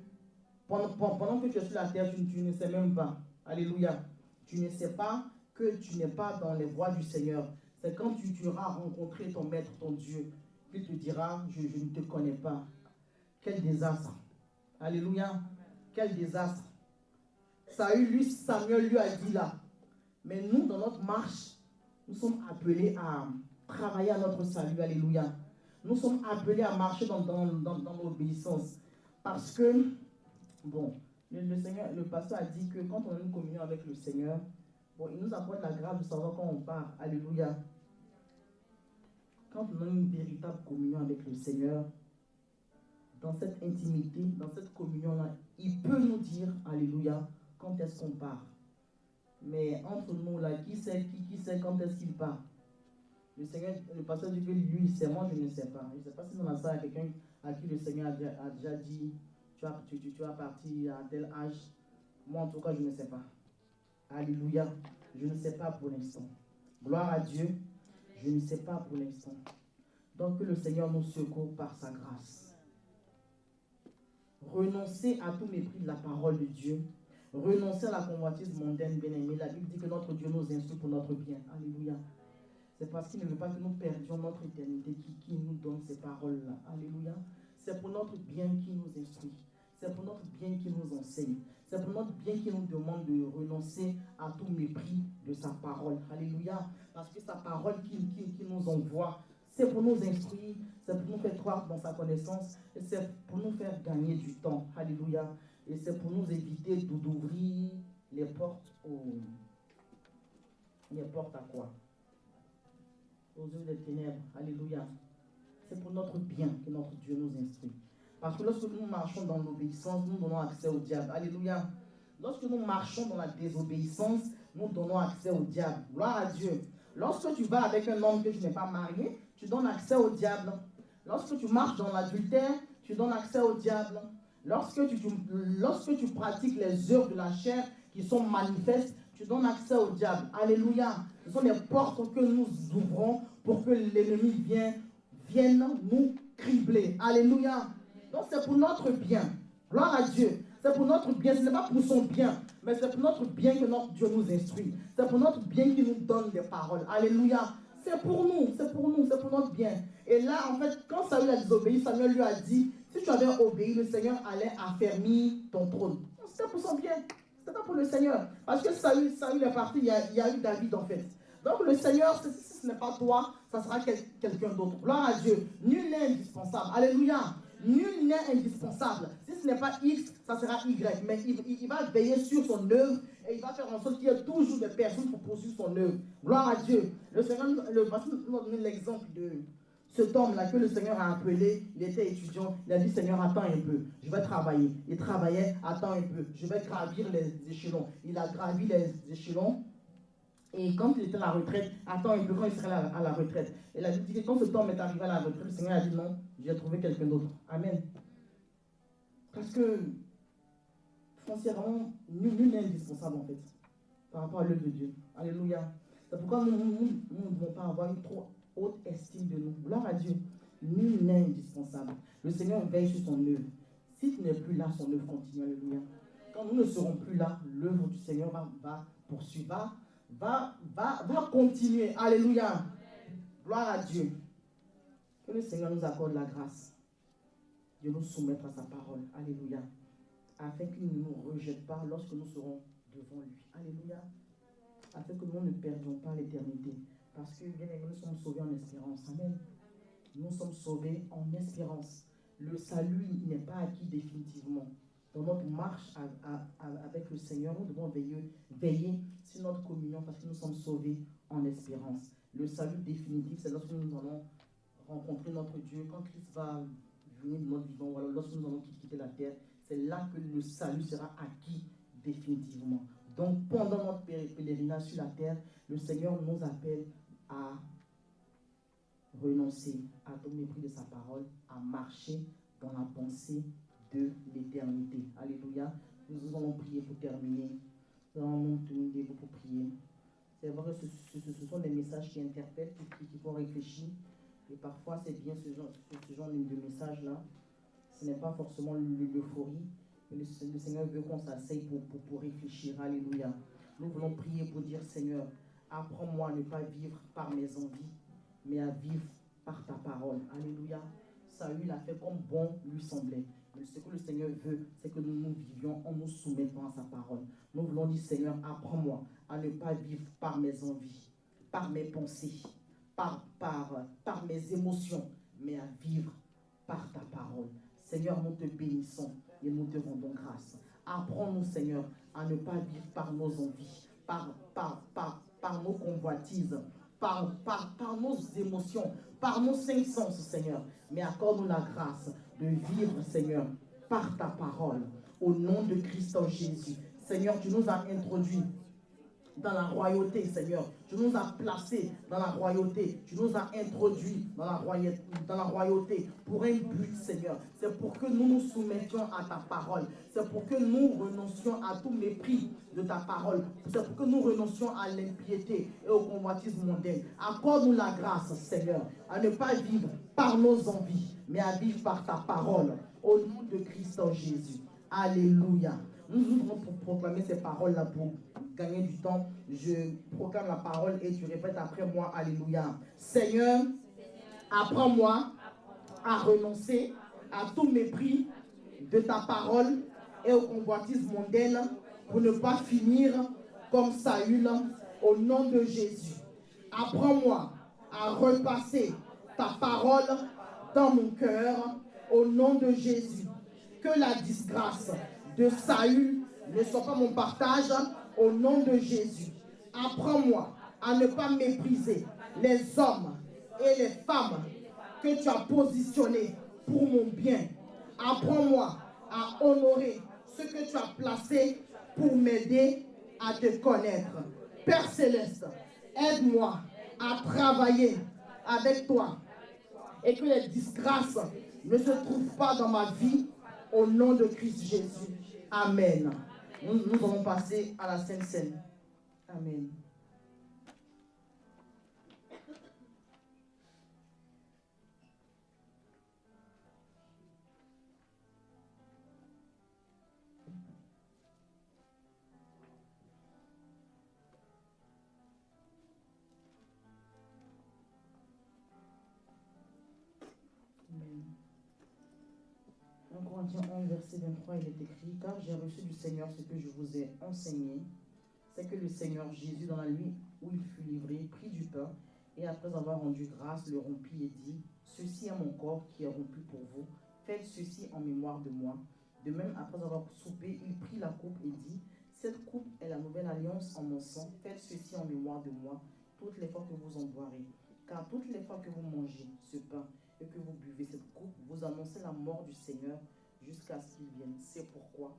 pendant que tu es sur la terre, tu ne sais même pas. Alléluia. Tu ne sais pas que tu n'es pas dans les voies du Seigneur. C'est quand tu auras rencontré ton maître, ton Dieu, qu'il te dira, je ne te connais pas. Quel désastre. Alléluia. Quel désastre. Samuel lui a dit là. Mais nous, dans notre marche, nous sommes appelés à travailler à notre salut. Alléluia. Nous sommes appelés à marcher dans l'obéissance. Parce que, bon, le pasteur a dit que quand on a une communion avec le Seigneur, bon, il nous apporte la grâce de savoir quand on part. Alléluia. Quand on a une véritable communion avec le Seigneur, dans cette intimité, dans cette communion-là, il peut nous dire, alléluia, quand est-ce qu'on part. Mais entre nous, là, qui sait quand est-ce qu'il part? Le Seigneur, le pasteur dit que lui, c'est moi, je ne sais pas. Je ne sais pas si dans la salle, il y a quelqu'un à qui le Seigneur a déjà dit, tu vas partir à tel âge. Moi, en tout cas, je ne sais pas. Alléluia. Je ne sais pas pour l'instant. Gloire à Dieu. Je ne sais pas pour l'instant. Donc, que le Seigneur nous secoue par sa grâce. Renoncer à tout mépris de la parole de Dieu. Renoncer à la convoitise mondaine, bien-aimée. La Bible dit que notre Dieu nous instruit pour notre bien. Alléluia. C'est parce qu'il ne veut pas que nous perdions notre éternité qui nous donne ces paroles-là. Alléluia. C'est pour notre bien qu'il nous instruit. C'est pour notre bien qu'il nous enseigne. C'est pour notre bien qu'il nous demande de renoncer à tout mépris de sa parole. Alléluia. Parce que sa parole qu'il nous envoie, c'est pour nous instruire, c'est pour nous faire croire dans sa connaissance, et c'est pour nous faire gagner du temps. Alléluia. Et c'est pour nous éviter d'ouvrir les portes à quoi? Aux yeux des ténèbres. Alléluia. C'est pour notre bien que notre Dieu nous instruit. Parce que lorsque nous marchons dans l'obéissance, nous donnons accès au diable. Alléluia. Lorsque nous marchons dans la désobéissance, nous donnons accès au diable. Gloire à Dieu. Lorsque tu vas avec un homme que tu n'es pas marié, tu donnes accès au diable. Lorsque tu marches dans l'adultère, tu donnes accès au diable. Lorsque tu pratiques les œuvres de la chair qui sont manifestes, tu donnes accès au diable. Alléluia. Ce sont les portes que nous ouvrons pour que l'ennemi vienne nous cribler. Alléluia. Donc c'est pour notre bien. Gloire à Dieu. C'est pour notre bien. Ce n'est pas pour son bien, mais c'est pour notre bien que notre Dieu nous instruit. C'est pour notre bien qu'il nous donne des paroles. Alléluia. C'est pour nous, c'est pour nous, c'est pour notre bien. Et là, en fait, quand Saül a désobéi, Samuel lui a dit, si tu avais obéi, le Seigneur allait affermir ton trône. C'était pour son bien. C'était pas pour le Seigneur. Parce que Saül est parti, il y a eu David en fait. Donc le Seigneur, si ce n'est pas toi, ça sera quelqu'un d'autre. Gloire à Dieu. Nul n'est indispensable. Alléluia. Nul n'est indispensable. Si ce n'est pas X, ça sera Y. Mais il va veiller sur son œuvre et il va faire en sorte qu'il y ait toujours des personnes pour poursuivre son œuvre. Gloire à Dieu. Le Seigneur, le pasteur nous a donné l'exemple de cet homme-là que le Seigneur a appelé. Il était étudiant. Il a dit, Seigneur, attends un peu. Je vais travailler. Il travaillait, attends un peu. Je vais gravir les échelons. Il a gravi les échelons. Et quand il était à la retraite, attends un peu, quand il serait à la retraite, il a dit que quand cet homme est arrivé à la retraite, le Seigneur a dit non, j'ai trouvé quelqu'un d'autre. Amen. Parce que, foncièrement, nul n'est indispensable en fait, par rapport à l'œuvre de Dieu. Alléluia. C'est pourquoi nous ne devons pas avoir une trop haute estime de nous. Gloire à Dieu. Nul n'est indispensable. Le Seigneur veille sur son œuvre. Si tu n'es plus là, son œuvre continue. Alléluia. Quand nous ne serons plus là, l'œuvre du Seigneur va poursuivre, va continuer. Alléluia. Gloire à Dieu. Que le Seigneur nous accorde la grâce de nous soumettre à sa parole. Alléluia. Afin qu'il ne nous rejette pas lorsque nous serons devant lui. Alléluia. Afin que nous ne perdions pas l'éternité. Parce que, bien aimés, nous sommes sauvés en espérance. Amen. Nous sommes sauvés en espérance. Le salut n'est pas acquis définitivement. Dans notre marche avec le Seigneur, nous devons veiller sur notre communion parce que nous sommes sauvés en espérance. Le salut définitif, c'est lorsque nous allons rencontrer notre Dieu, quand Christ va venir de notre vivant, ou alors lorsque nous allons quitter la terre, c'est là que le salut sera acquis définitivement. Donc, pendant notre pèlerinage sur la terre, le Seigneur nous appelle à renoncer à tout mépris de sa parole, à marcher dans la pensée de l'éternité. Alléluia. Nous allons prier pour terminer. Nous allons nous tenir debout pour prier. C'est vrai que ce sont des messages qui interpellent, qui font réfléchir. Et parfois, c'est bien ce genre de message-là. Ce n'est pas forcément l'euphorie. Mais le Seigneur veut qu'on s'asseye pour réfléchir. Alléluia. Nous voulons prier pour dire, Seigneur, apprends-moi à ne pas vivre par mes envies, mais à vivre par ta parole. Alléluia. Saül a fait comme bon lui semblait. Mais ce que le Seigneur veut, c'est que nous vivions en nous soumettant à sa parole. Nous voulons dire, Seigneur, apprends-moi à ne pas vivre par mes envies, par mes pensées, par mes émotions, mais à vivre par ta parole. Seigneur, nous te bénissons et nous te rendons grâce. Apprends-nous, Seigneur, à ne pas vivre par nos envies, par nos convoitises, par nos émotions, par nos cinq sens, Seigneur. Mais accorde-nous la grâce de vivre, Seigneur, par ta parole. Au nom de Christ en Jésus. Seigneur, tu nous as introduits dans la royauté, Seigneur. Tu nous as placés dans la royauté. Tu nous as introduits dans la royauté pour un but, Seigneur. C'est pour que nous nous soumettions à ta parole. C'est pour que nous renoncions à tout mépris de ta parole. C'est pour que nous renoncions à l'impiété et au convoitisme mondain. Accorde-nous la grâce, Seigneur, à ne pas vivre par nos envies, mais à vivre par ta parole. Au nom de Christ en Jésus. Alléluia. Nous ouvrons pour proclamer ces paroles-là pour gagner du temps. Je proclame la parole et tu répètes après moi. Alléluia. Seigneur, apprends-moi à renoncer à tout mépris de ta parole et au convoitisme mondain pour ne pas finir comme Saül au nom de Jésus. Apprends-moi à repasser ta parole dans mon cœur au nom de Jésus. Que la disgrâce de Saül ne soit pas mon partage Au nom de Jésus, apprends-moi à ne pas mépriser les hommes et les femmes que tu as positionnés pour mon bien. Apprends-moi à honorer ce que tu as placé pour m'aider à te connaître. Père Céleste, aide-moi à travailler avec toi et que les disgrâces ne se trouvent pas dans ma vie au nom de Christ Jésus. Amen. Nous allons passer à la Sainte Seine. Amen. Amen. 1 Corinthiens 11, verset 23, il est écrit: car j'ai reçu du Seigneur ce que je vous ai enseigné, c'est que le Seigneur Jésus, dans la nuit où il fut livré, prit du pain, et après avoir rendu grâce, le rompit et dit: ceci est mon corps qui est rompu pour vous, faites ceci en mémoire de moi. De même, après avoir soupé, il prit la coupe et dit: cette coupe est la nouvelle alliance en mon sang, faites ceci en mémoire de moi, toutes les fois que vous en boirez. Car toutes les fois que vous mangez ce pain et que vous buvez cette coupe, vous annoncez la mort du Seigneur jusqu'à ce qu'il vienne. C'est pourquoi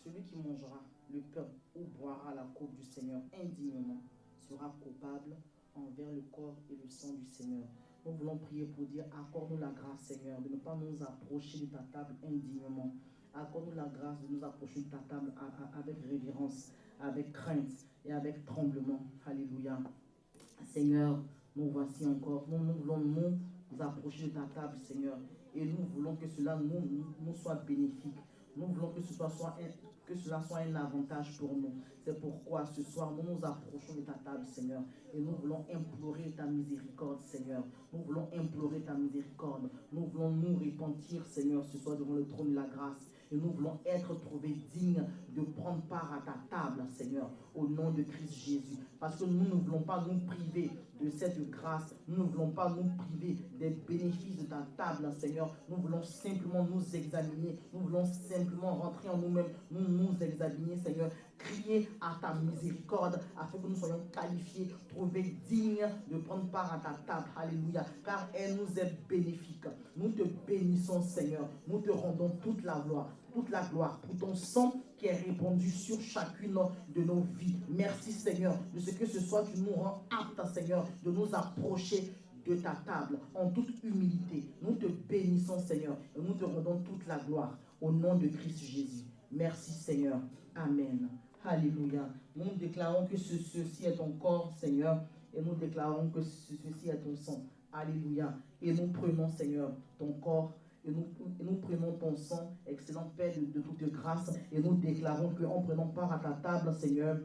celui qui mangera le pain ou boira la coupe du Seigneur indignement sera coupable envers le corps et le sang du Seigneur. Nous voulons prier pour dire: accorde-nous la grâce, Seigneur, de ne pas nous approcher de ta table indignement. Accorde-nous la grâce de nous approcher de ta table avec révérence, avec crainte et avec tremblement. Alléluia. Seigneur, nous voici encore. Nous voulons nous approcher de ta table, Seigneur. Et nous voulons que cela nous soit bénéfique. Nous voulons que cela soit un avantage pour nous. C'est pourquoi ce soir, nous nous approchons de ta table, Seigneur. Et nous voulons implorer ta miséricorde, Seigneur. Nous voulons implorer ta miséricorde. Nous voulons nous repentir, Seigneur, ce soir devant le trône de la grâce. Et nous voulons être trouvés dignes de prendre part à ta table, Seigneur, au nom de Christ Jésus. Parce que nous ne voulons pas nous priver de cette grâce. Nous ne voulons pas nous priver des bénéfices de ta table, Seigneur. Nous voulons simplement nous examiner. Nous voulons simplement rentrer en nous-mêmes, nous examiner, Seigneur. Crier à ta miséricorde afin que nous soyons qualifiés, trouvés dignes de prendre part à ta table. Alléluia. Car elle nous est bénéfique. Nous te bénissons, Seigneur. Nous te rendons toute la gloire pour ton sang qui est répandu sur chacune de nos vies. Merci, Seigneur, de ce que ce soir tu nous rends aptes, Seigneur, de nous approcher de ta table en toute humilité. Nous te bénissons, Seigneur, et nous te rendons toute la gloire au nom de Christ Jésus. Merci, Seigneur. Amen. Alléluia. Nous déclarons que ceci est ton corps, Seigneur, et nous déclarons que ceci est ton sang. Alléluia. Et nous prenons, Seigneur, ton corps, et nous prenons ton sang, excellent Père de toute grâce, et nous déclarons qu'en prenant part à ta table, Seigneur,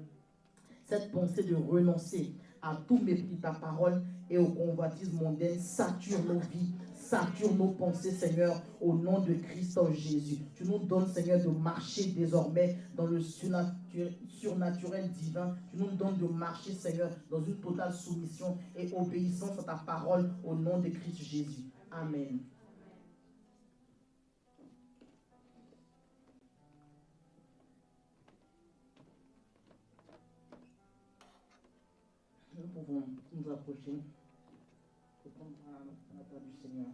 cette pensée de renoncer à tout mépris de ta parole et au convoitisme mondain sature nos vies, sature nos pensées, Seigneur, au nom de Christ Jésus. Tu nous donnes, Seigneur, de marcher désormais dans le surnaturel divin. Tu nous donnes de marcher, Seigneur, dans une totale soumission et obéissance à ta parole au nom de Christ Jésus. Amen. Nous pouvons nous approcher et prendre à la table du Seigneur.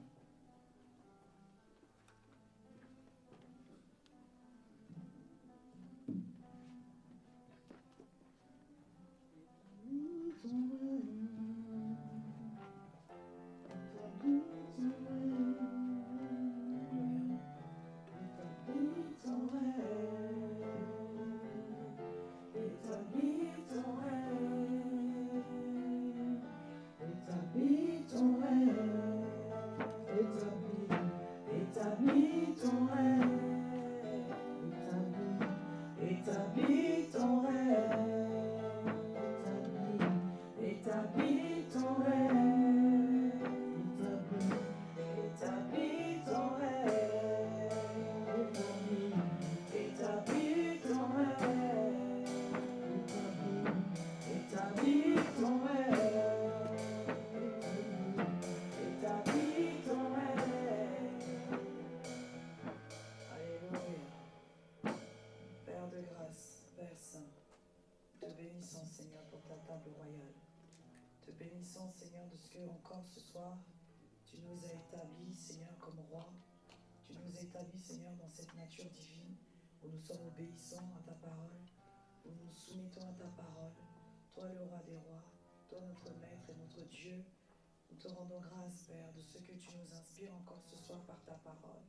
Te bénissons, Seigneur, pour ta table royale. Te bénissons, Seigneur, de ce que encore ce soir, tu nous as établis, Seigneur, comme roi. Tu nous as établis, Seigneur, dans cette nature divine, où nous sommes obéissants à ta parole, où nous nous soumettons à ta parole. Toi, le roi des rois, toi, notre maître et notre Dieu, nous te rendons grâce, Père, de ce que tu nous inspires encore ce soir par ta parole,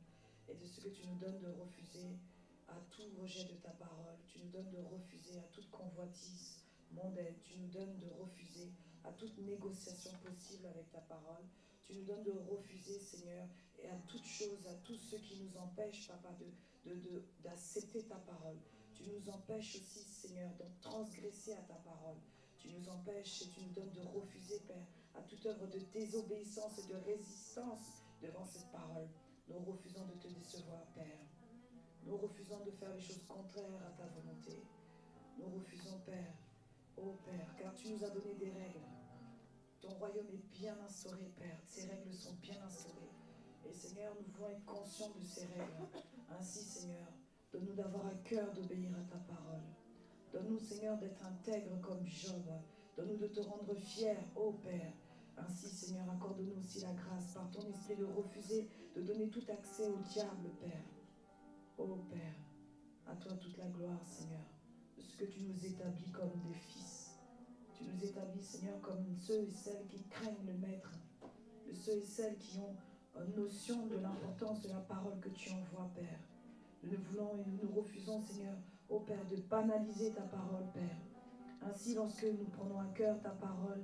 et de ce que tu nous donnes de refuser à tout rejet de ta parole. Tu nous donnes de refuser à toute convoitise mondaine. Tu nous donnes de refuser à toute négociation possible avec ta parole. Tu nous donnes de refuser, Seigneur, et à toute chose, à tout ce qui nous empêche, Papa, d'accepter ta parole. Tu nous empêches aussi, Seigneur, de transgresser à ta parole. Tu nous empêches et tu nous donnes de refuser, Père, à toute œuvre de désobéissance et de résistance devant cette parole. Nous refusons de te décevoir, Père. Nous refusons de faire les choses contraires à ta volonté. Nous refusons, Père, ô Père, car tu nous as donné des règles. Ton royaume est bien instauré, Père. Ces règles sont bien instaurées. Et Seigneur, nous voulons être conscients de ces règles. Ainsi, Seigneur, donne-nous d'avoir à cœur d'obéir à ta parole. Donne-nous, Seigneur, d'être intègre comme Job. Donne-nous de te rendre fier, ô Père. Ainsi, Seigneur, accorde-nous aussi la grâce par ton esprit de refuser de donner tout accès au diable, Père. Ô Père, à toi toute la gloire, Seigneur, de ce que tu nous établis comme des fils. Tu nous établis, Seigneur, comme ceux et celles qui craignent le Maître, de ceux et celles qui ont une notion de l'importance de la parole que tu envoies, Père. Nous voulons et nous refusons, Seigneur, ô Père, de banaliser ta parole, Père. Ainsi, lorsque nous prenons à cœur ta parole,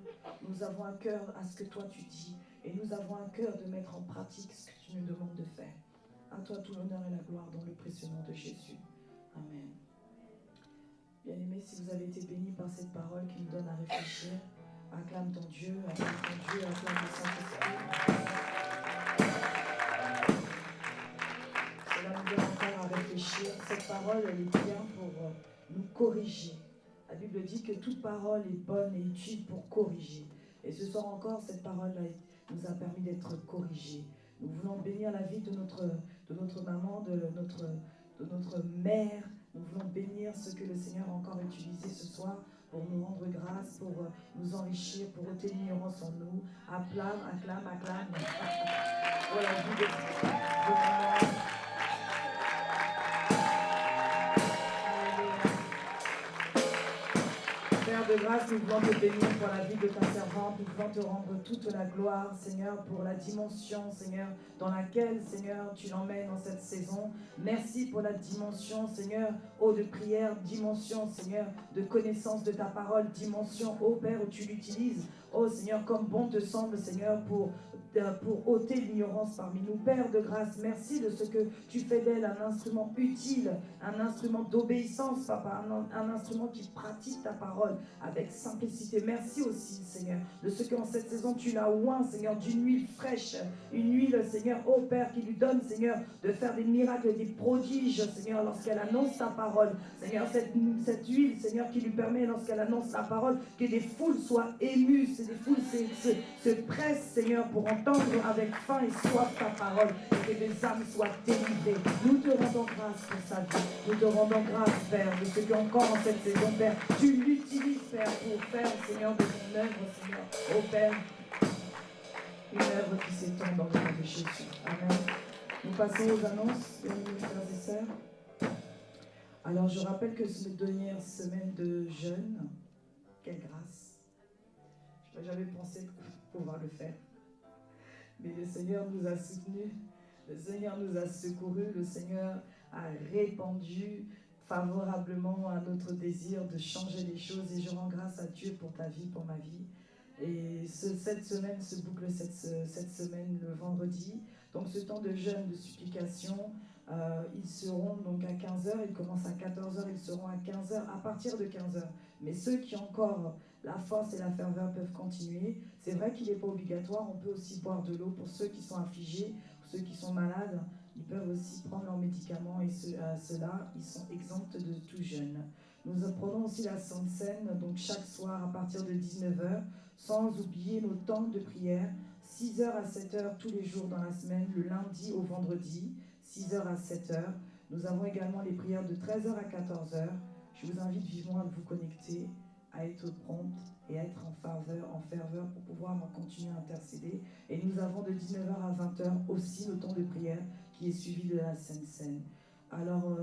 nous avons à cœur à ce que toi tu dis, et nous avons à cœur de mettre en pratique ce que tu nous demandes de faire. À toi tout l'honneur et la gloire dans le précieux nom de Jésus. Amen. Bien-aimés, si vous avez été bénis par cette parole qui nous donne à réfléchir, acclame ton Dieu, acclame le Saint-Esprit. Cela nous donne encore à réfléchir. Cette parole, elle est bien pour nous corriger. La Bible dit que toute parole est bonne et utile pour corriger. Et ce soir encore, cette parole-là nous a permis d'être corrigés. Nous voulons bénir la vie de notre maman, de notre mère. Nous voulons bénir ce que le Seigneur a encore utilisé ce soir pour nous rendre grâce, pour nous enrichir, pour ôter l'ignorance en nous. Acclame, acclame, acclame. Pour la vie de maman. Père de grâce, nous voulons te bénir pour la vie de ta servante. Nous voulons te rendre toute la gloire, Seigneur, pour la dimension, Seigneur, dans laquelle, Seigneur, tu l'emmènes dans cette saison. Merci pour la dimension, Seigneur, de prière, dimension, Seigneur, de connaissance de ta parole, dimension, Père, où tu l'utilises, Seigneur, comme bon te semble, Seigneur, pour ôter l'ignorance parmi nous. Père de grâce, merci de ce que tu fais d'elle un instrument utile, un instrument d'obéissance, Papa, un instrument qui pratique ta parole avec simplicité. Merci aussi, Seigneur, de ce qu'en cette saison tu l'as oint, Seigneur, d'une huile fraîche, une huile, Seigneur, Père, qui lui donne, Seigneur, de faire des miracles, des prodiges, Seigneur, lorsqu'elle annonce ta parole. Seigneur, cette huile, Seigneur, qui lui permet, lorsqu'elle annonce ta parole, que des foules soient émues, que des foules se pressent, Seigneur, pour entendre avec faim et soif ta parole, et que des âmes soient délivrées. Nous te rendons grâce pour sa vie. Nous te rendons grâce, Père, de ce qu'encore en cette saison, Père, tu l'utilises, Père, pour faire, Seigneur, de ton œuvre, Seigneur, Père, une œuvre qui s'étend dans le nom de Jésus. Amen. Nous passons aux annonces, mes frères et sœurs. Alors, je rappelle que c'est notre dernière semaine de jeûne. Quelle grâce. Je n'avais jamais pensé pouvoir le faire. Mais le Seigneur nous a soutenus, le Seigneur nous a secourus, le Seigneur a répandu favorablement à notre désir de changer les choses. Et je rends grâce à Dieu pour ta vie, pour ma vie. Et cette semaine se boucle cette semaine le vendredi. Donc ce temps de jeûne, de supplication, ils seront donc à 15h, ils commencent à 14h, ils seront à 15h, à partir de 15h. Mais ceux qui ont encore la force et la ferveur peuvent continuer. C'est vrai qu'il n'est pas obligatoire, on peut aussi boire de l'eau pour ceux qui sont affligés, pour ceux qui sont malades. Ils peuvent aussi prendre leurs médicaments et ceux-là, ils sont exempts de tout jeûne. Nous prenons aussi la Sainte Seine, donc chaque soir à partir de 19h, sans oublier nos temps de prière, 6h à 7h tous les jours dans la semaine, le lundi au vendredi, 6h à 7h. Nous avons également les prières de 13h à 14h, Je vous invite vivement à vous connecter, à être prompte et à être en ferveur pour pouvoir continuer à intercéder. Et nous avons de 19h à 20h aussi le temps de prière qui est suivi de la Sainte Seine. Alors,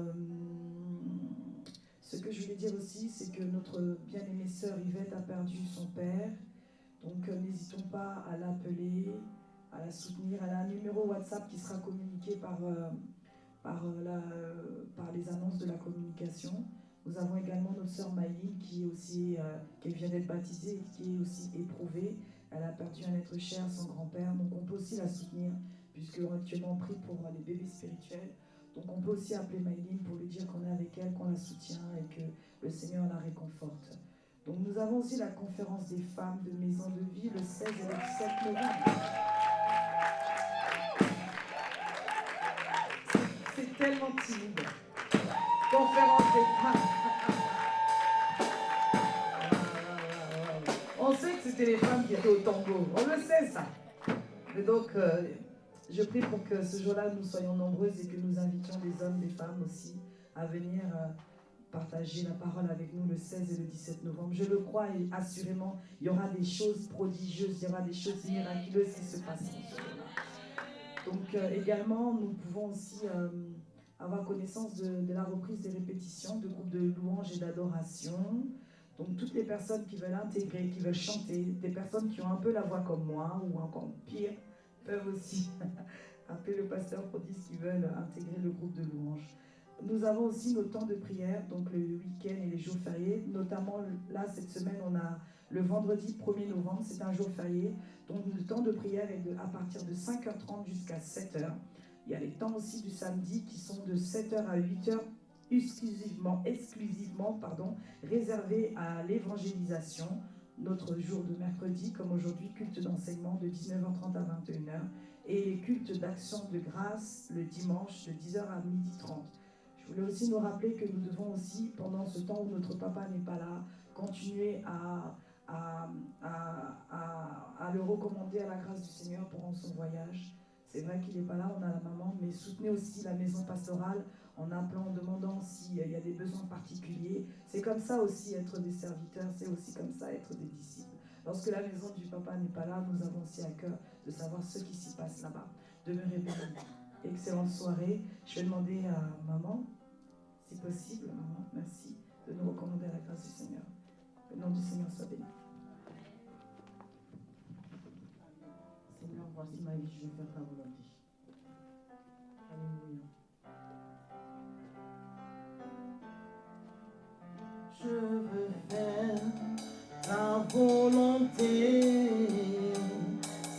ce que je voulais dire aussi, c'est que notre bien-aimée sœur Yvette a perdu son père. Donc, n'hésitons pas à l'appeler, à la soutenir. Elle a un numéro WhatsApp qui sera communiqué par les annonces de la communication. Nous avons également notre sœur Maïline qui est aussi, qui vient d'être baptisée et qui est aussi éprouvée. Elle a perdu un être cher, son grand-père, donc on peut aussi la soutenir puisqu'on est actuellement pris pour les bébés spirituels. Donc on peut aussi appeler Maïline pour lui dire qu'on est avec elle, qu'on la soutient et que le Seigneur la réconforte. Donc nous avons aussi la conférence des femmes de Maison de Vie le 16 et le 17 novembre. C'est tellement timide. Conférence des femmes. On sait que c'était les femmes qui étaient au tango. On le sait ça. Mais donc, je prie pour que ce jour-là, nous soyons nombreuses et que nous invitions des hommes, des femmes aussi à venir partager la parole avec nous le 16 et le 17 novembre. Je le crois et assurément, il y aura des choses prodigieuses, il y aura des choses miraculeuses qui se passeront ce jour-là. Donc, également, nous pouvons aussi avoir connaissance de la reprise des répétitions de groupes de louanges et d'adoration. Donc toutes les personnes qui veulent intégrer, qui veulent chanter, des personnes qui ont un peu la voix comme moi ou encore pire, peuvent aussi appeler le pasteur pour dire qu'ils veulent intégrer le groupe de louanges. Nous avons aussi nos temps de prière, donc le week-end et les jours fériés. Notamment là, cette semaine, on a le vendredi 1er novembre, c'est un jour férié. Donc le temps de prière est à partir de 5h30 jusqu'à 7h. Il y a les temps aussi du samedi qui sont de 7h à 8h, exclusivement réservés à l'évangélisation. Notre jour de mercredi, comme aujourd'hui, culte d'enseignement de 19h30 à 21h. Et les cultes d'action de grâce le dimanche de 10h à 12h30. Je voulais aussi nous rappeler que nous devons aussi, pendant ce temps où notre papa n'est pas là, continuer à le recommander à la grâce du Seigneur pendant son voyage. C'est vrai qu'il n'est pas là, on a la maman, mais soutenez aussi la maison pastorale en appelant, en demandant s'il y a des besoins particuliers. C'est comme ça aussi être des serviteurs, c'est aussi comme ça être des disciples. Lorsque la maison du papa n'est pas là, nous avons aussi à cœur de savoir ce qui s'y passe là-bas. Demeurez bénis. Excellente soirée. Je vais demander à maman, si possible, maman, merci, de nous recommander à la grâce du Seigneur. Le nom du Seigneur soit béni. Seigneur, voici ma vie, je veux faire ta volonté. Alléluia. Je veux faire ta volonté,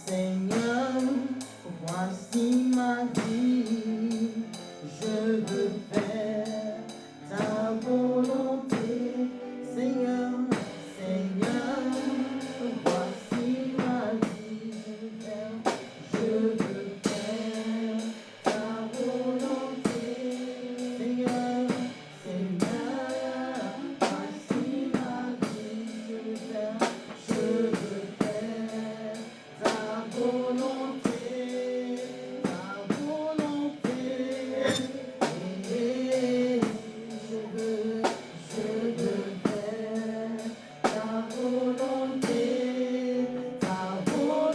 Seigneur, voici ma vie. Je veux faire ta volonté, Seigneur, Seigneur, voici ma vie. Je veux faire ta volonté, Seigneur, Seigneur, voici ma vie. Je veux faire ta volonté, ta volonté.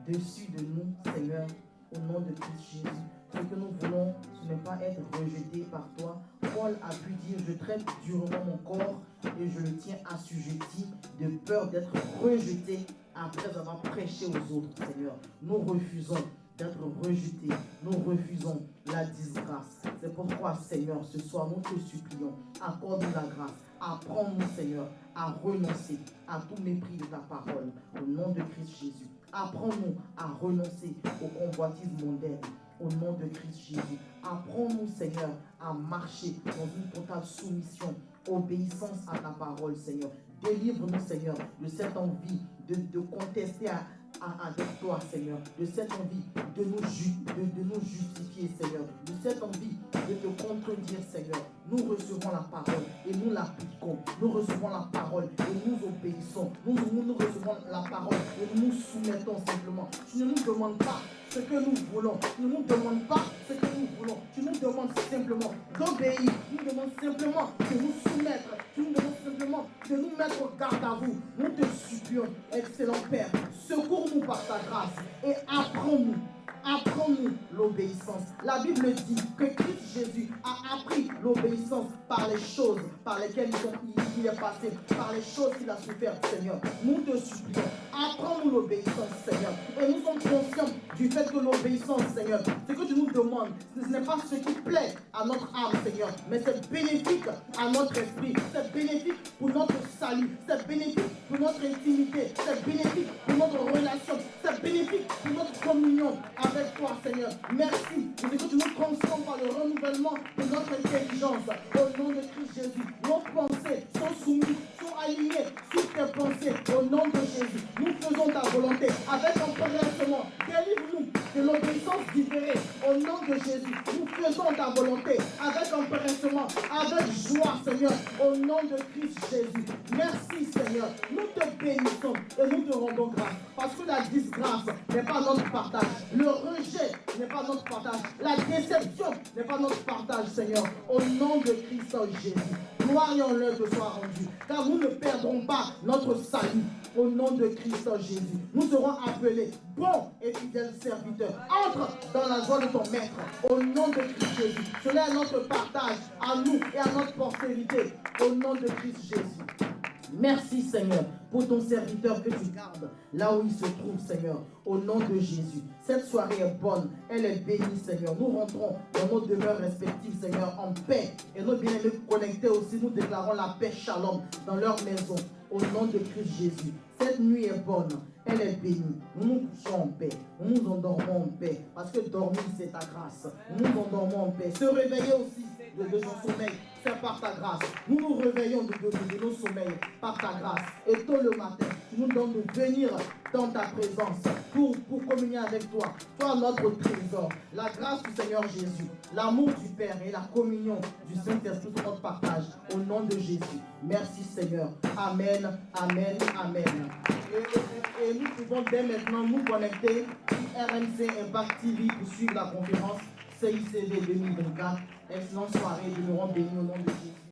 Dessus de nous, Seigneur, au nom de Christ Jésus. Ce que nous voulons, ce n'est pas pas être rejeté par toi. Paul a pu dire, je traite durement mon corps et je le tiens assujetti de peur d'être rejeté après avoir prêché aux autres, Seigneur. Nous refusons d'être rejetés. Nous refusons la disgrâce. C'est pourquoi, Seigneur, ce soir, nous te supplions, accorde-nous la grâce. Apprends-nous, Seigneur, à renoncer à tout mépris de ta parole. Au nom de Christ Jésus. Apprends-nous à renoncer aux convoitises mondaines. Au nom de Christ Jésus. Apprends-nous, Seigneur, à marcher dans une totale soumission, obéissance à ta parole, Seigneur. Délivre-nous, Seigneur, de cette envie de contester avec toi, Seigneur, de cette envie de nous justifier, Seigneur, de cette envie de te contredire, Seigneur. Nous recevons la parole et nous l'appliquons. Nous recevons la parole et nous obéissons. Nous recevons la parole et nous nous soumettons simplement. Tu ne nous demandes pas ce que nous voulons. Tu ne nous demandes pas ce que nous voulons. Tu nous demandes simplement d'obéir. Tu nous demandes simplement de nous soumettre. Tu nous demandes simplement de nous mettre au garde à vous. Nous te supplions, excellent Père, secours-nous par ta grâce et apprends-nous. Apprends-nous l'obéissance. La Bible dit que Christ Jésus a appris l'obéissance par les choses par lesquelles il est passé, par les choses qu'il a souffert, Seigneur. Nous te supplions, apprends-nous l'obéissance, Seigneur. Et nous sommes conscients du fait que l'obéissance, Seigneur, ce que tu nous demandes, ce n'est pas ce qui plaît à notre âme, Seigneur, mais c'est bénéfique à notre esprit, c'est bénéfique pour notre salut, c'est bénéfique pour notre intimité, c'est bénéfique pour notre relation, c'est bénéfique pour notre communion avec toi, Seigneur. Merci pour ce que tu nous transformes par le renouvellement de notre intelligence. Au nom de Christ Jésus, nos pensées sont soumises, sont alignées sur tes pensées. Au nom de Jésus, nous faisons ta volonté avec empressement. Délivre-nous de l'obéissance différée. Au nom de Jésus, nous faisons ta volonté avec empressement, avec joie, Seigneur. Au nom de Christ Jésus. Merci, Seigneur. Nous te bénissons et nous te rendons grâce. Parce que la disgrâce n'est pas notre partage. Le rejet n'est pas notre partage. La déception n'est pas notre partage, Seigneur. Au nom de Christ Jésus. Gloire et honneur te soit rendu. Car nous ne perdrons pas notre salut. Au nom de Christ Jésus. Nous serons appelés bons et fidèles serviteurs. Entre dans la joie de ton maître. Au nom de Christ Jésus. Cela est notre partage à nous et à notre postérité. Au nom de Christ Jésus. Merci, Seigneur, pour ton serviteur que tu gardes là où il se trouve, Seigneur, au nom de Jésus. Cette soirée est bonne, elle est bénie, Seigneur. Nous rentrons dans nos demeures respectives, Seigneur, en paix. Et nos bien-aimés connectés aussi, nous déclarons la paix, shalom, dans leur maison, au nom de Christ Jésus. Cette nuit est bonne, elle est bénie. Nous nous couchons en paix, nous nous endormons en paix, parce que dormir, c'est ta grâce. Nous nous endormons en paix. Se réveiller aussi de son sommeil, c'est par ta grâce. Nous nous réveillons de nos sommeils par ta grâce. Et tôt le matin, tu nous donnes de venir dans ta présence pour communier avec toi. Toi, notre trésor. La grâce du Seigneur Jésus, l'amour du Père et la communion du Saint-Esprit sont notre partage. Au nom de Jésus. Merci, Seigneur. Amen, amen, amen. Et nous pouvons dès maintenant nous connecter sur RMC Impact TV pour suivre la conférence CICV 2024. Excellente soirée, nous serons bénis au nom de Jésus.